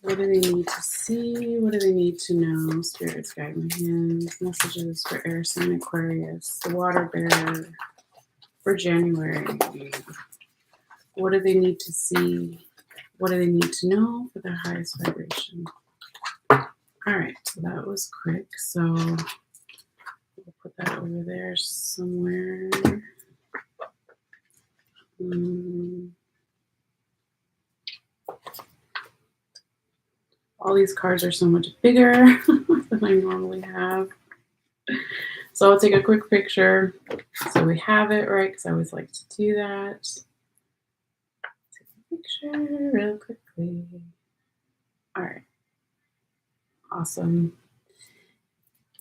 A: What do they need to see? What do they need to know? Spirits, guide my hands. Messages for air sign Aquarius, the water bearer for January. What do they need to see? What do they need to know for their highest vibration? All right, so that was quick. So we'll put that over there somewhere. All these cards are so much bigger than I normally have. So I'll take a quick picture so we have it, right? Because I always like to do that. Take a picture real quickly. All right. Awesome.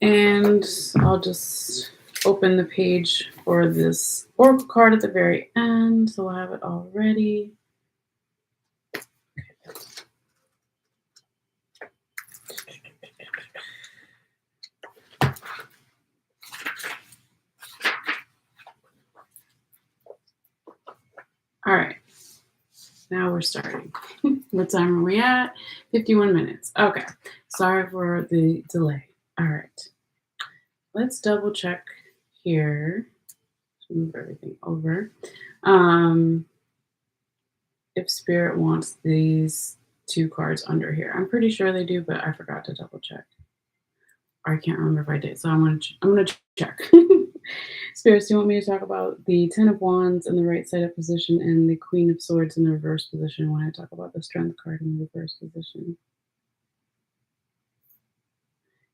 A: And I'll just open the page for this oracle card at the very end. So we'll have it all ready. All right, now we're starting. What time are we at? 51 minutes. Okay, sorry for the delay. All right, let's double check here. Move everything over. If Spirit wants these two cards under here. I'm pretty sure they do, but I forgot to double check. I can't remember if I did, so I'm gonna check. Spirits, do you want me to talk about the Ten of Wands in the right side up position and the Queen of Swords in the reverse position when I talk about the Strength card in the reverse position?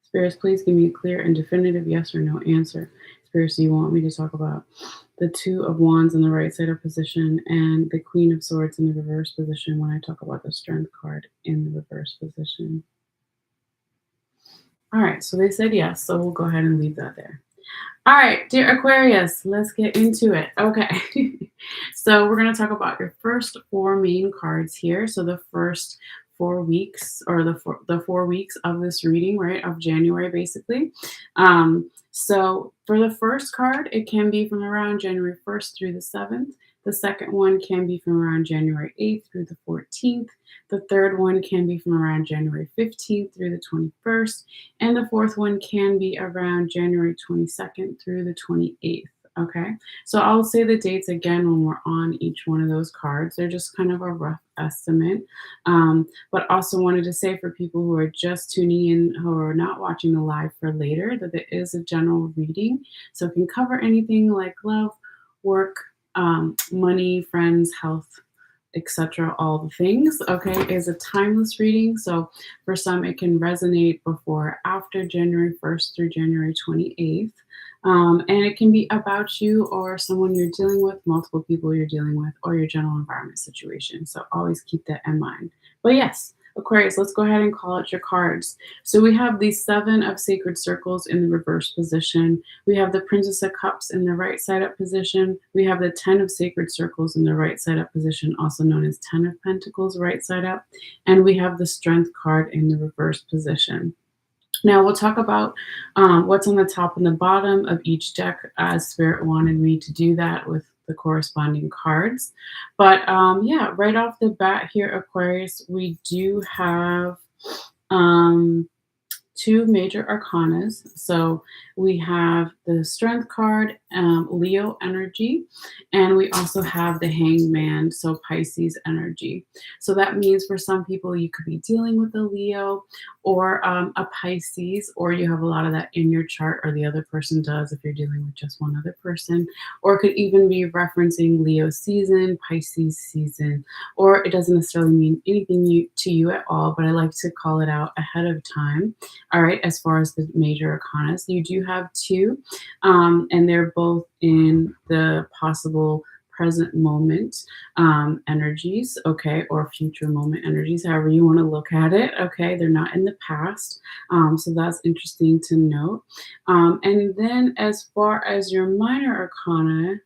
A: Spirits, please give me a clear and definitive yes or no answer. Spirits, do you want me to talk about the Two of Wands in the right side up position and the Queen of Swords in the reverse position when I talk about the Strength card in the reverse position? All right, so they said yes, so we'll go ahead and leave that there. All right, dear Aquarius, let's get into it. Okay, so we're going to talk about your first four main cards here. So the first 4 weeks, or the 4 weeks of this reading, right, of January, basically. So for the first card, it can be from around January 1st through the 7th. The second one can be from around January 8th through the 14th. The third one can be from around January 15th through the 21st. And the fourth one can be around January 22nd through the 28th. Okay, so I'll say the dates again when we're on each one of those cards. They're just kind of a rough estimate. But also wanted to say for people who are just tuning in, who are not watching the live for later, that there is a general reading. So it can cover anything like love, work, money, friends, health, etc., all the things. Okay, it is a timeless reading. So for some, it can resonate before or after January 1st through January 28th. And it can be about you or someone you're dealing with, multiple people you're dealing with, or your general environment situation. So always keep that in mind. But yes, Aquarius, let's go ahead and call out your cards. So we have the Seven of Sacred Circles in the reverse position. We have the Princess of Cups in the right side up position. We have the Ten of Sacred Circles in the right side up position, also known as Ten of Pentacles right side up. And we have the Strength card in the reverse position. Now we'll talk about what's on the top and the bottom of each deck, as Spirit wanted me to do that with the corresponding cards. But yeah, right off the bat here, Aquarius, we do have two major arcanas. So we have the Strength card, Leo energy, and we also have the Hangman, so Pisces energy. So that means for some people, you could be dealing with a Leo or a Pisces, or you have a lot of that in your chart, or the other person does if you're dealing with just one other person, or it could even be referencing Leo season, Pisces season, or it doesn't necessarily mean anything to you at all, but I like to call it out ahead of time. All right, as far as the major arcanas, you do have two, and they're both in the possible present moment energies, okay, or future moment energies, however you want to look at it, okay. They're not in the past, so that's interesting to note. And then as far as your minor arcana,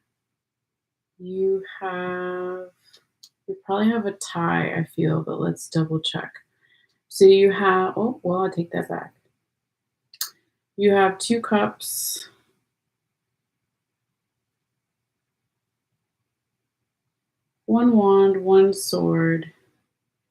A: you have, you probably have a tie, I feel, but let's double check. So you have, oh, well, I'll take that back. You have two cups, one wand, one sword,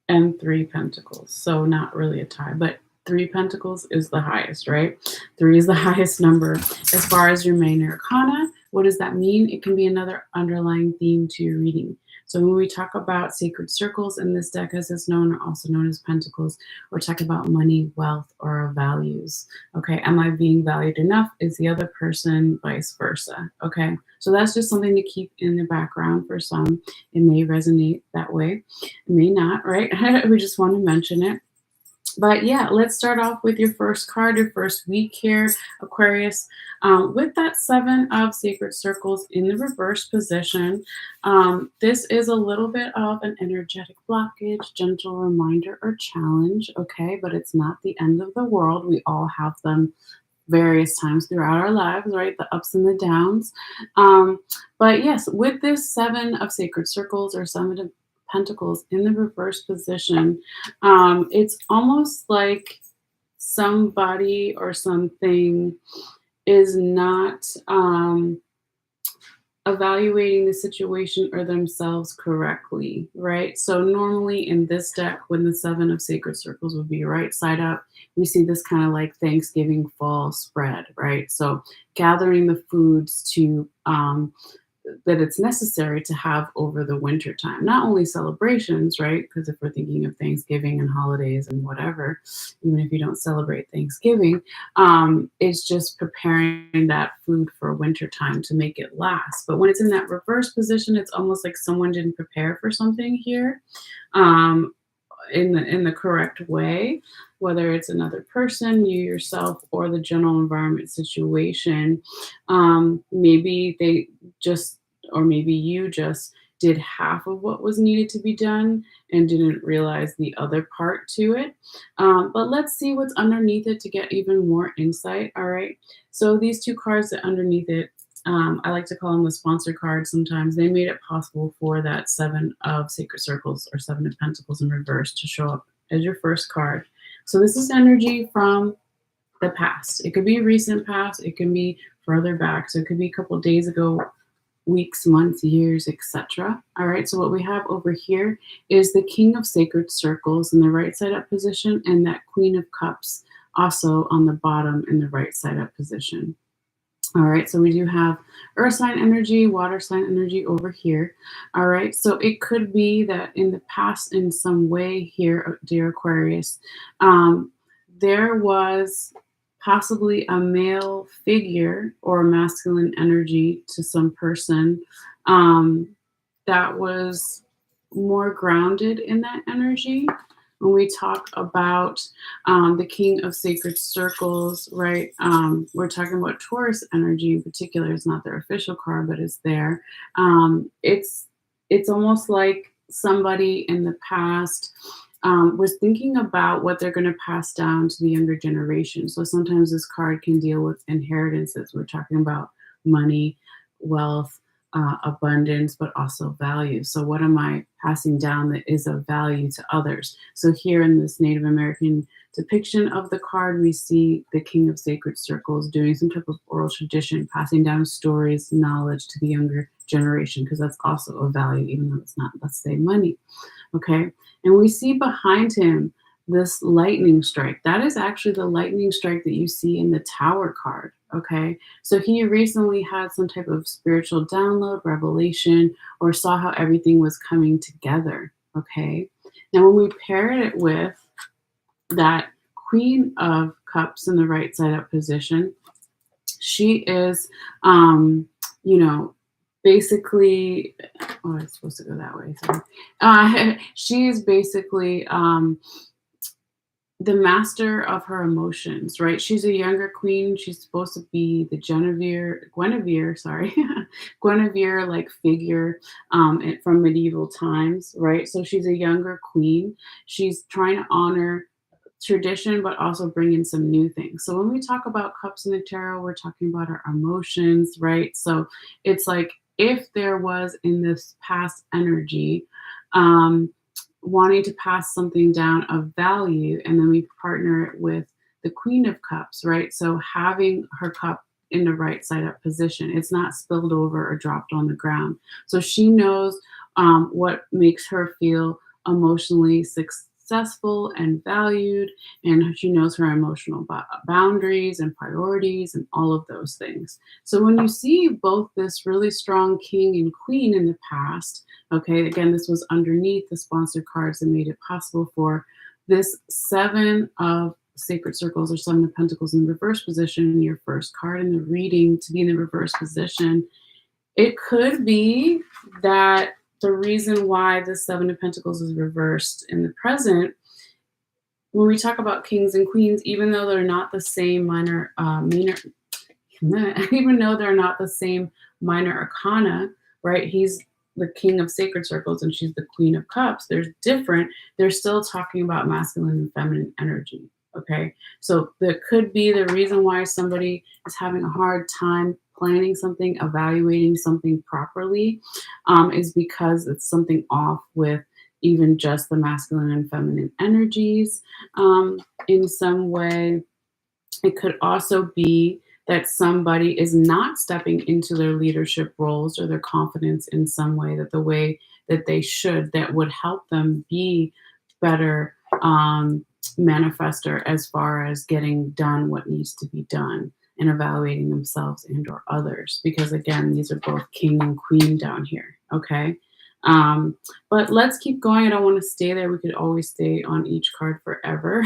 A: and three pentacles. So not really a tie, but three pentacles is the highest, right? Three is the highest number. As far as your main arcana, what does that mean? It can be another underlying theme to your reading. So when we talk about sacred circles in this deck, as it's known, or also known as pentacles, we're talking about money, wealth, or values. Okay, am I being valued enough? Is the other person vice versa? Okay, so that's just something to keep in the background for some. It may resonate that way, it may not, right? We just want to mention it. But yeah, let's start off with your first card, your first week here, Aquarius, with that Seven of Sacred Circles in the reverse position. This is a little bit of an energetic blockage, gentle reminder, or challenge, okay? But it's not the end of the world. We all have them various times throughout our lives, right? The ups and the downs. But yes, with this Seven of Sacred Circles or Seven of Pentacles in the reverse position, it's almost like somebody or something is not evaluating the situation or themselves correctly, right? So normally in this deck, when the Seven of Sacred Circles would be right side up, we see this kind of like Thanksgiving fall spread, right? So gathering the foods to that it's necessary to have over the winter time. Not only celebrations, right? Because if we're thinking of Thanksgiving and holidays and whatever, even if you don't celebrate Thanksgiving, it's just preparing that food for winter time to make it last. But when it's in that reverse position, it's almost like someone didn't prepare for something here. In the correct way, whether it's another person, you yourself, or the general environment situation. Maybe they just, or maybe you just did half of what was needed to be done and didn't realize the other part to it. But let's see what's underneath it to get even more insight. All right. So these two cards that underneath it, I like to call them the sponsor cards sometimes. They made it possible for that Seven of Sacred Circles or Seven of Pentacles in reverse to show up as your first card. So this is energy from the past. It could be recent past. It can be further back. So it could be a couple of days ago, weeks, months, years, etc. All right. So what we have over here is the King of Sacred Circles in the right side up position, and that Queen of Cups also on the bottom in the right side up position. All right, so we do have earth sign energy, water sign energy over here. All right, so it could be that in the past, in some way here, dear Aquarius, there was possibly a male figure or masculine energy to some person that was more grounded in that energy. When we talk about the King of Sacred Circles, right, we're talking about Taurus energy in particular. It's not their official card, but it's there. It's almost like somebody in the past was thinking about what they're going to pass down to the younger generation. So sometimes this card can deal with inheritances. We're talking about money, wealth, abundance, but also value. So what am I passing down that is of value to others? So here in this Native American depiction of the card, we see the King of Sacred Circles doing some type of oral tradition, passing down stories, knowledge to the younger generation, because that's also a value, even though it's not, let's say, money. Okay. And we see behind him this lightning strike. That is actually the lightning strike that you see in the Tower card. Okay. So he recently had some type of spiritual download, revelation, or saw how everything was coming together. Okay. Now, when we pair it with that Queen of Cups in the right side up position, she is, you know, basically, oh, it's supposed to go that way. Sorry. She is basically the master of her emotions, right? She's a younger queen. She's supposed to be the Guinevere, sorry, Guinevere like figure from medieval times, right? So she's a younger queen. She's trying to honor tradition, but also bring in some new things. So when we talk about cups in the tarot, we're talking about our emotions, right? So it's like if there was in this past energy, um, wanting to pass something down of value, and then we partner it with the Queen of Cups, right? So having her cup in the right side up position, it's not spilled over or dropped on the ground. So she knows what makes her feel emotionally successful and valued, and she knows her emotional boundaries and priorities and all of those things. So when you see both this really strong king and queen in the past, okay, again, this was underneath the sponsor cards that made it possible for this seven of sacred circles or seven of pentacles in reverse position, your first card in the reading to be in the reverse position. It could be that the reason why the seven of pentacles is reversed in the present, when we talk about kings and queens, even though they're not the same even though they're not the same minor arcana, right? He's the king of sacred circles and she's the queen of cups. They're different. They're still talking about masculine and feminine energy. Okay. So that could be the reason why somebody is having a hard time planning something, evaluating something properly, is because it's something off with even just the masculine and feminine energies in some way. It could also be that somebody is not stepping into their leadership roles or their confidence in some way, that the way that they should, that would help them be better manifester as far as getting done what needs to be done and evaluating themselves and or others. Because again, these are both king and queen down here. Okay. But let's keep going. I don't want to stay there. We could always stay on each card forever.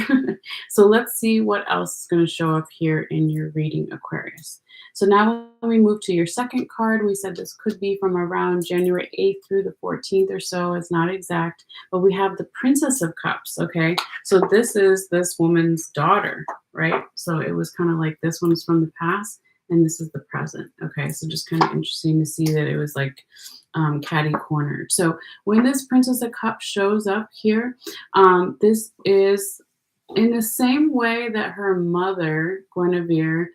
A: So let's see what else is going to show up here in your reading, Aquarius. So now when we move to your second card, we said this could be from around January 8th through the 14th or so. It's not exact, but we have the Princess of Cups, okay? So this is this woman's daughter, right? So it was kind of like this one is from the past and this is the present, okay? So just kind of interesting to see that it was like catty cornered. So when this Princess of Cups shows up here, this is in the same way that her mother, Guinevere,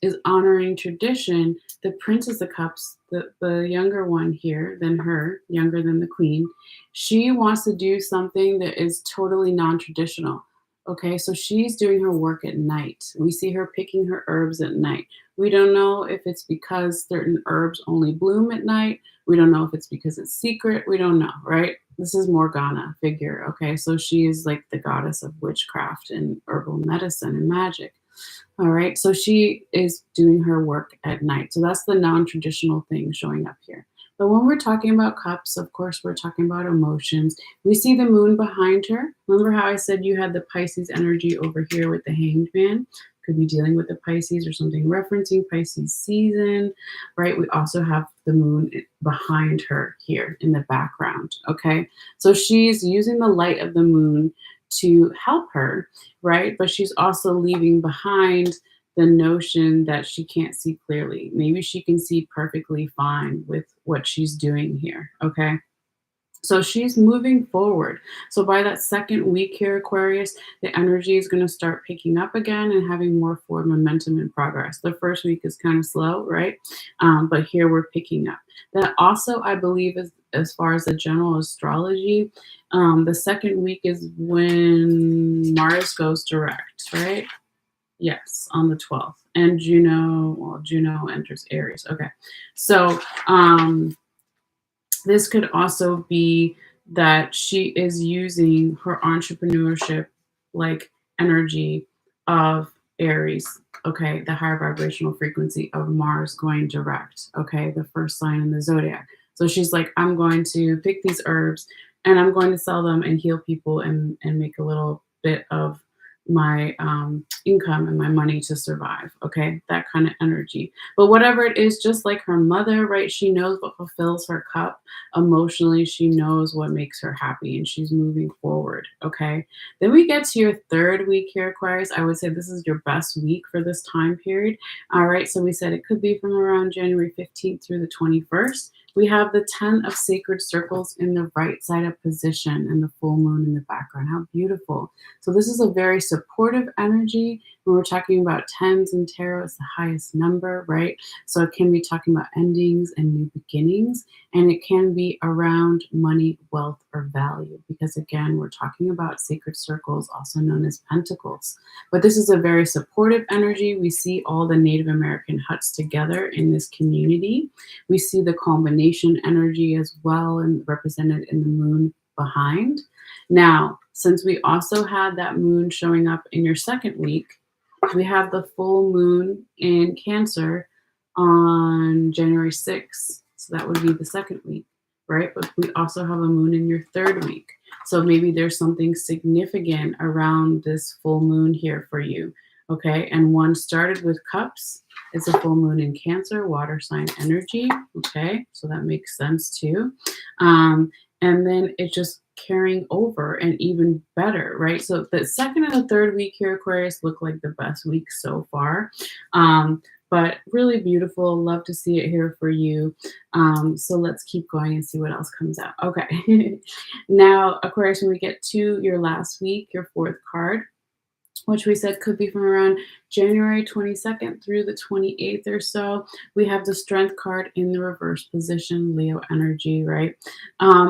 A: is honoring tradition. The Princess of Cups, the younger one here than her, younger than the Queen, she wants to do something that is totally non-traditional. Okay, so she's doing her work at night. We see her picking her herbs at night. We don't know if it's because certain herbs only bloom at night. We don't know if it's because it's secret. We don't know, right? This is Morgana figure, okay? So she is like the goddess of witchcraft and herbal medicine and magic. All right, so she is doing her work at night. So that's the non-traditional thing showing up here. But when we're talking about cups, of course, we're talking about emotions. We see the moon behind her. Remember how I said you had the Pisces energy over here with the Hanged Man? Could be dealing with the Pisces or something referencing Pisces season, right? We also have the moon behind her here in the background, okay? So she's using the light of the moon to help her, right? But she's also leaving behind the notion that she can't see clearly. Maybe she can see perfectly fine with what she's doing here, okay? So she's moving forward. So by that second week here, Aquarius, the energy is going to start picking up again and having more forward momentum and progress. The first week is kind of slow, right? But here we're picking up. That also, I believe, is as far as the general astrology, the second week is when Mars goes direct, right? Yes, on the 12th. And Juno enters Aries. Okay. So this could also be that she is using her entrepreneurship like energy of Aries, okay, the higher vibrational frequency of Mars going direct, okay, the first sign in the zodiac. So she's like, I'm going to pick these herbs and I'm going to sell them and heal people and make a little bit of my income and my money to survive, okay, that kind of energy. But whatever it is, just like her mother, right, she knows what fulfills her cup emotionally. She knows what makes her happy and she's moving forward, okay. Then we get to your third week here, Aquarius. I would say this is your best week for this time period. All right, so we said it could be from around January 15th through the 21st. We have the 10 of sacred circles in the right side up position and the full moon in the background. How beautiful. So this is a very supportive energy. When we're talking about tens in tarot, it's the highest number, right? So it can be talking about endings and new beginnings, and it can be around money, wealth, or value, because again, we're talking about sacred circles, also known as pentacles. But this is a very supportive energy. We see all the Native American huts together in this community. We see the combination energy as well and represented in the moon behind. Now, since we also had that moon showing up in your second week, we have the full moon in Cancer on January 6th. So that would be the second week, right? But we also have a moon in your third week. So maybe there's something significant around this full moon here for you, okay? And one started with cups. It's a full moon in Cancer, water sign energy, okay? So that makes sense too. And then it just carrying over and even better, right? So the second and the third week here, Aquarius, look like the best week so far. But really beautiful. Love to see it here for you. So let's keep going and see what else comes out. Okay. Now, Aquarius, when we get to your last week, your fourth card, which we said could be from around January 22nd through the 28th or so. We have the Strength card in the reverse position, Leo energy, right?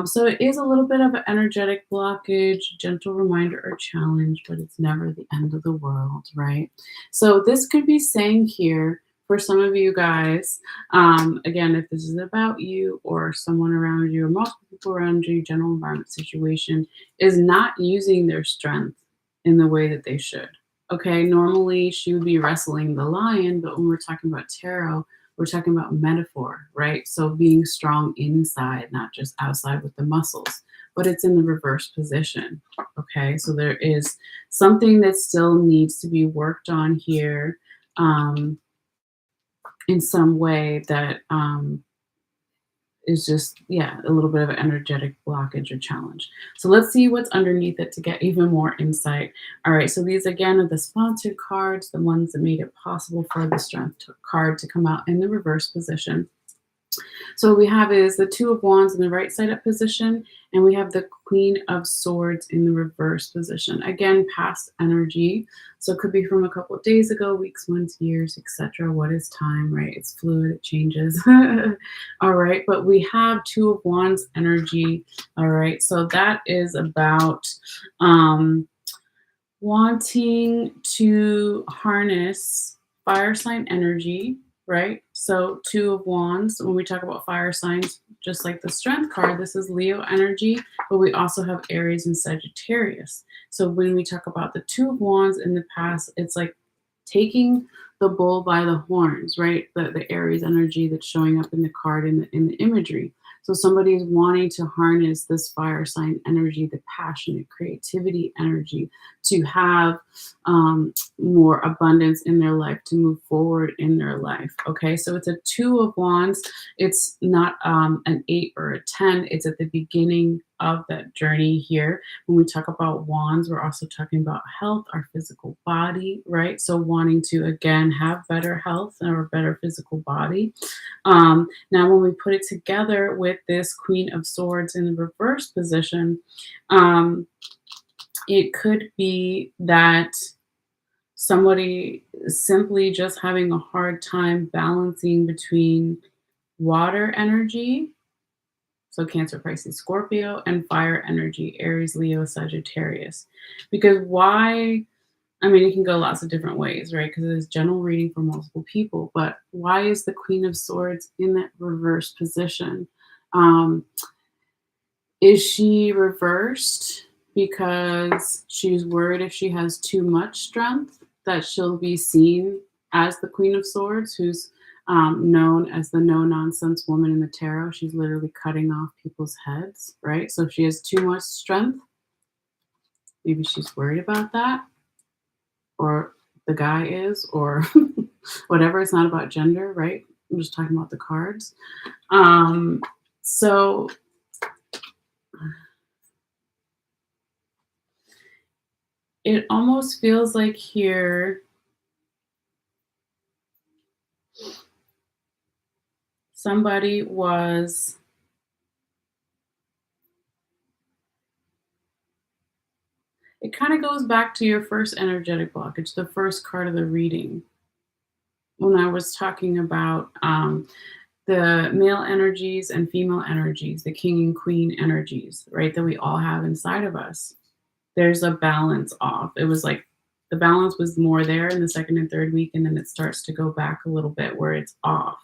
A: So it is a little bit of an energetic blockage, gentle reminder or challenge, but it's never the end of the world, right? So this could be saying here, for some of you guys, again, if this is about you or someone around you or multiple people around you, general environment situation, is not using their strength in the way that they should. Okay, normally she would be wrestling the lion, but when we're talking about tarot, we're talking about metaphor, right? So being strong inside, not just outside with the muscles, but it's in the reverse position. Okay, so there is something that still needs to be worked on here in some way that is just, yeah, a little bit of an energetic blockage or challenge. So let's see what's underneath it to get even more insight. All right, so these again are the sponsored cards, the ones that made it possible for the Strength card to come out in the reverse position. So what we have is the Two of Wands in the right side up position, and we have the Queen of Swords in the reverse position. Again, past energy. So it could be from a couple of days ago, weeks, months, years, etc. What is time, right? It's fluid, it changes. All right, but we have Two of Wands energy. All right, so that is about wanting to harness fire sign energy, right? So Two of Wands, when we talk about fire signs, just like the Strength card, this is Leo energy, but we also have Aries and Sagittarius. So when we talk about the Two of Wands in the past, it's like taking the bull by the horns, right? The Aries energy that's showing up in the card in the imagery. So somebody is wanting to harness this fire sign energy, the passionate creativity energy, to have more abundance in their life, to move forward in their life. Okay, so it's a Two of Wands. It's not an 8 or a 10. It's at the beginning of that journey here. When we talk about wands, we're also talking about health, our physical body, right? So wanting to, again, have better health or a better physical body. Now, when we put it together with this Queen of Swords in the reverse position, it could be that somebody simply just having a hard time balancing between water energy, so Cancer, Pisces, Scorpio, and fire energy, Aries, Leo, Sagittarius. Because why? I mean, it can go lots of different ways, right? Because it's general reading for multiple people. But why is the Queen of Swords in that reverse position? Is she reversed because she's worried if she has too much strength that she'll be seen as the Queen of Swords, who's known as the no nonsense woman in the tarot? She's literally cutting off people's heads, right? So if she has too much strength, maybe she's worried about that, or the guy is, or whatever. It's not about gender, right? I'm just talking about the cards. So it almost feels like here somebody was it kind of goes back to your first energetic blockage, the first card of the reading, when I was talking about the male energies and female energies, the king and queen energies, right, that we all have inside of us. There's a balance off. It was like the balance was more there in the second and third week, and then it starts to go back a little bit where it's off,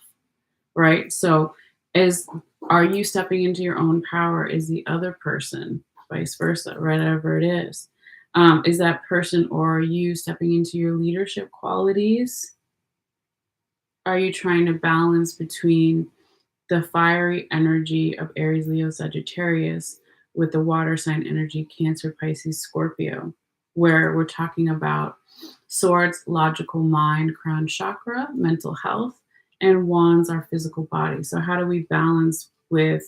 A: right? So, is are you stepping into your own power? Is the other person, vice versa, whatever it is that person, or are you stepping into your leadership qualities? Are you trying to balance between the fiery energy of Aries, Leo, Sagittarius with the water sign energy, Cancer, Pisces, Scorpio, where we're talking about swords, logical mind, crown chakra, mental health, and wands, our physical body. So, how do we balance with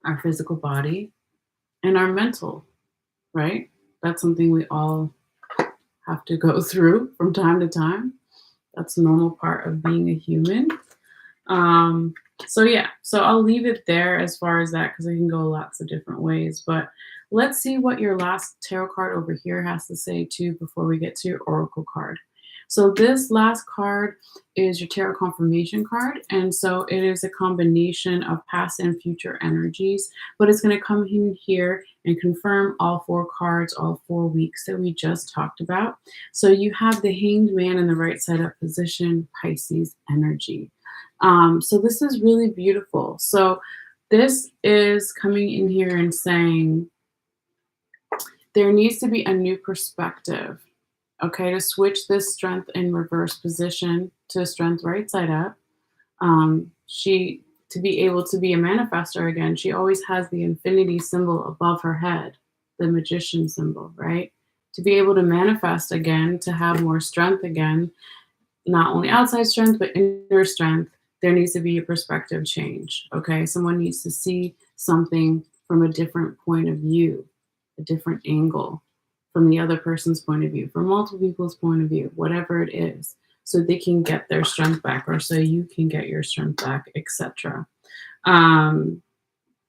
A: our physical body and our mental, right? That's something we all have to go through from time to time. That's a normal part of being a human. So yeah, so I'll leave it there as far as that because it can go lots of different ways. But let's see what your last tarot card over here has to say too before we get to your oracle card. So this last card is your tarot confirmation card, and so it is a combination of past and future energies, but it's going to come in here and confirm all four cards, all 4 weeks that we just talked about. So you have the Hanged Man in the right side up position, Pisces energy. So this is really beautiful. So this is coming in here and saying there needs to be a new perspective, okay, to switch this strength in reverse position to strength right side up. She, to be able to be a manifester again, she always has the infinity symbol above her head, the magician symbol, right? To be able to manifest again, to have more strength again, not only outside strength, but inner strength, there needs to be a perspective change. Okay. Someone needs to see something from a different point of view, a different angle from the other person's point of view, from multiple people's point of view, whatever it is, so they can get their strength back or so you can get your strength back, etc. The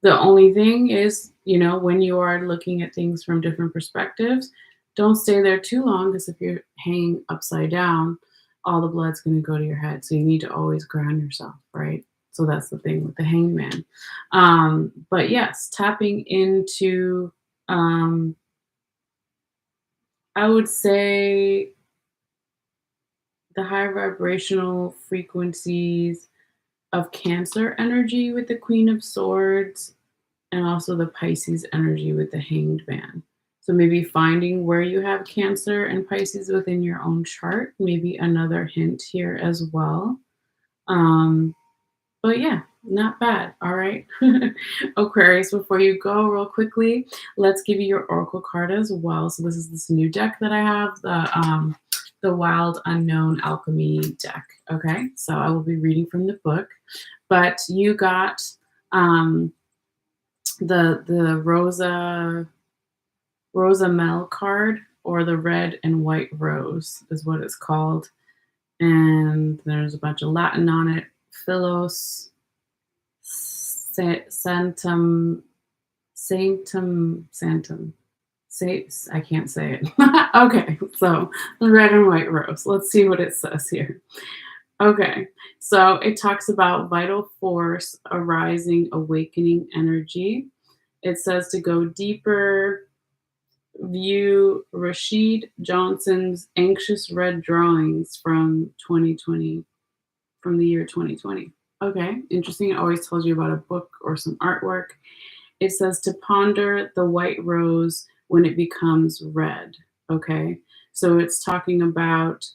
A: only thing is, when you are looking at things from different perspectives, don't stay there too long because if you're hanging upside down, all the blood's going to go to your head. So you need to always ground yourself, right? So that's the thing with the hangman. But yes, tapping into, I would say, the high vibrational frequencies of Cancer energy with the Queen of Swords and also the Pisces energy with the Hanged Man. So maybe finding where you have Cancer and Pisces within your own chart, maybe another hint here as well. But yeah, not bad. All right. Aquarius, before you go real quickly, let's give you your oracle card as well. So this is this new deck that I have, the Wild Unknown Alchemy deck. Okay. So I will be reading from the book, but you got the Rosa Mel card, or the red and white rose is what it's called. And there's a bunch of Latin on it. Philos Santum. I can't say it. Okay, so the red and white rose. Let's see what it says here. Okay, so it talks about vital force, arising, awakening energy. It says to go deeper, view Rashid Johnson's Anxious Red Drawings from 2020, from the year 2020. Okay, interesting. It always tells you about a book or some artwork. it says to ponder the white rose when it becomes red. Okay. So it's talking about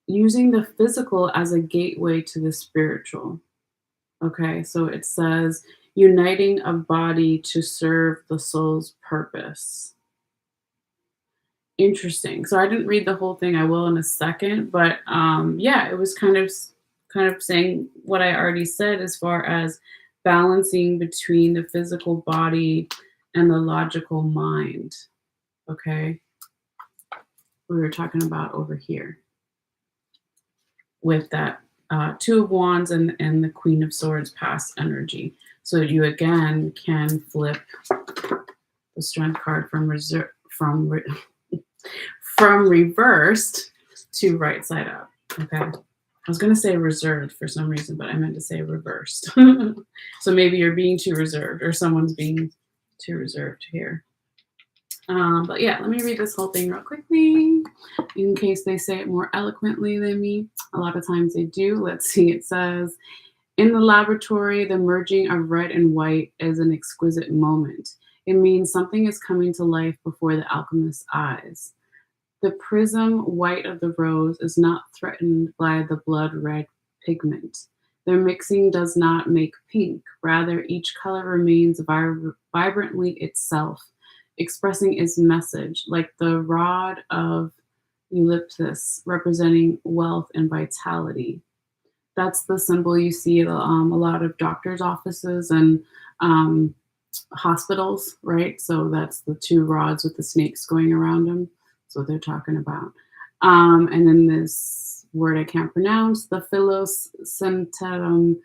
A: using the physical as a gateway to the spiritual. Okay. So it says uniting a body to serve the soul's purpose. Interesting. So I didn't read the whole thing. I will in a second, but yeah, it was kind of saying what I already said as far as balancing between the physical body and the logical mind. Okay, we were talking about over here with that Two of Wands and the Queen of Swords past energy. So you again can flip the Strength card from reserve from reversed to right side up. Okay. I was going to say reserved for some reason, but I meant to say reversed. So maybe you're being too reserved or someone's being too reserved here. But yeah, let me read this whole thing real quickly in case they say it more eloquently than me. A lot of times they do. Let's see. It says, in the laboratory, the merging of red and white is an exquisite moment. It means something is coming to life before the alchemist's eyes. The prism white of the rose is not threatened by the blood red pigment. Their mixing does not make pink. Rather, each color remains vibrantly itself, expressing its message, like the rod of Eucalyptus, representing wealth and vitality. That's the symbol you see at a lot of doctors' offices and hospitals, right? So that's the two rods with the snakes going around them. That's what they're talking about. And then this word I can't pronounce, the philos centrum,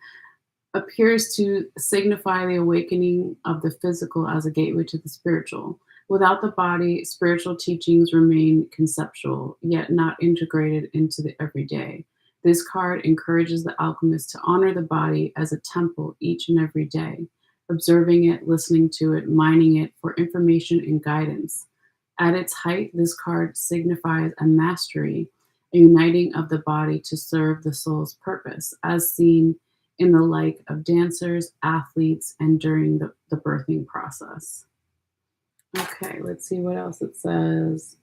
A: appears to signify the awakening of the physical as a gateway to the spiritual. Without the body, spiritual teachings remain conceptual, yet not integrated into the everyday. This card encourages the alchemist to honor the body as a temple each and every day, observing it, listening to it, mining it for information and guidance. At its height, this card signifies a mastery, a uniting of the body to serve the soul's purpose, as seen in the like of dancers, athletes, and during the birthing process. Okay, let's see what else it says.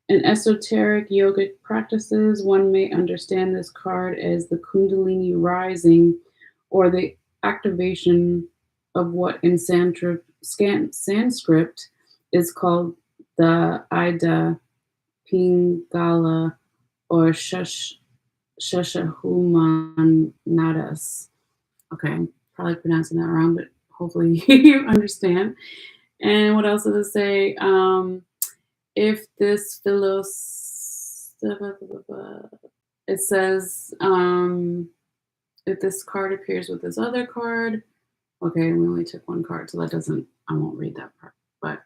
A: In esoteric yogic practices, one may understand this card as the Kundalini rising or the activation of what in Sanskrit is called the Ida Pingala or Shashahuman. Okay, I'm probably pronouncing that wrong, but hopefully you understand. And what else does it say? If this it says, if this card appears with this other card, okay, we only took one card, so I won't read that part. But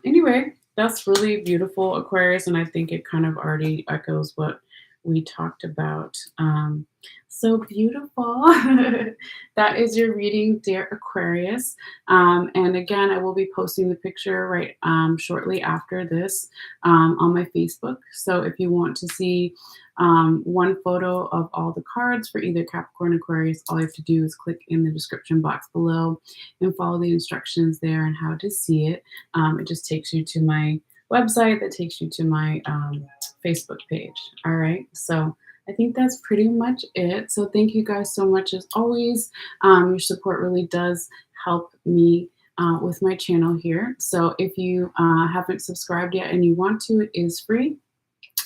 A: anyway, that's really beautiful, Aquarius, and I think it kind of already echoes what we talked about. So beautiful. That is your reading, dear Aquarius. And again, I will be posting the picture right shortly after this on my Facebook. So if you want to see one photo of all the cards for either Capricorn, Aquarius, all you have to do is click in the description box below and follow the instructions there on how to see it. It just takes you to my website that takes you to my Facebook page. All right. So I think that's pretty much it. So thank you guys so much as always. Your support really does help me with my channel here. So if you haven't subscribed yet and you want to, it is free.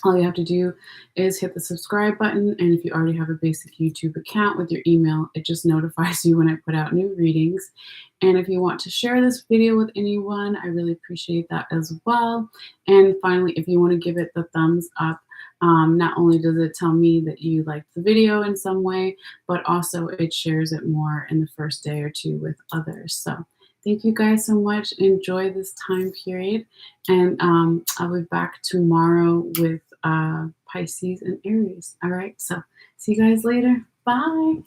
A: All you have to do is hit the subscribe button. And if you already have a basic YouTube account with your email, it just notifies you when I put out new readings. And if you want to share this video with anyone, I really appreciate that as well. And finally, if you want to give it the thumbs up, not only does it tell me that you liked the video in some way, but also it shares it more in the first day or two with others. So thank you guys so much. Enjoy this time period. And I'll be back tomorrow with Pisces and Aries. All right. So see you guys later. Bye.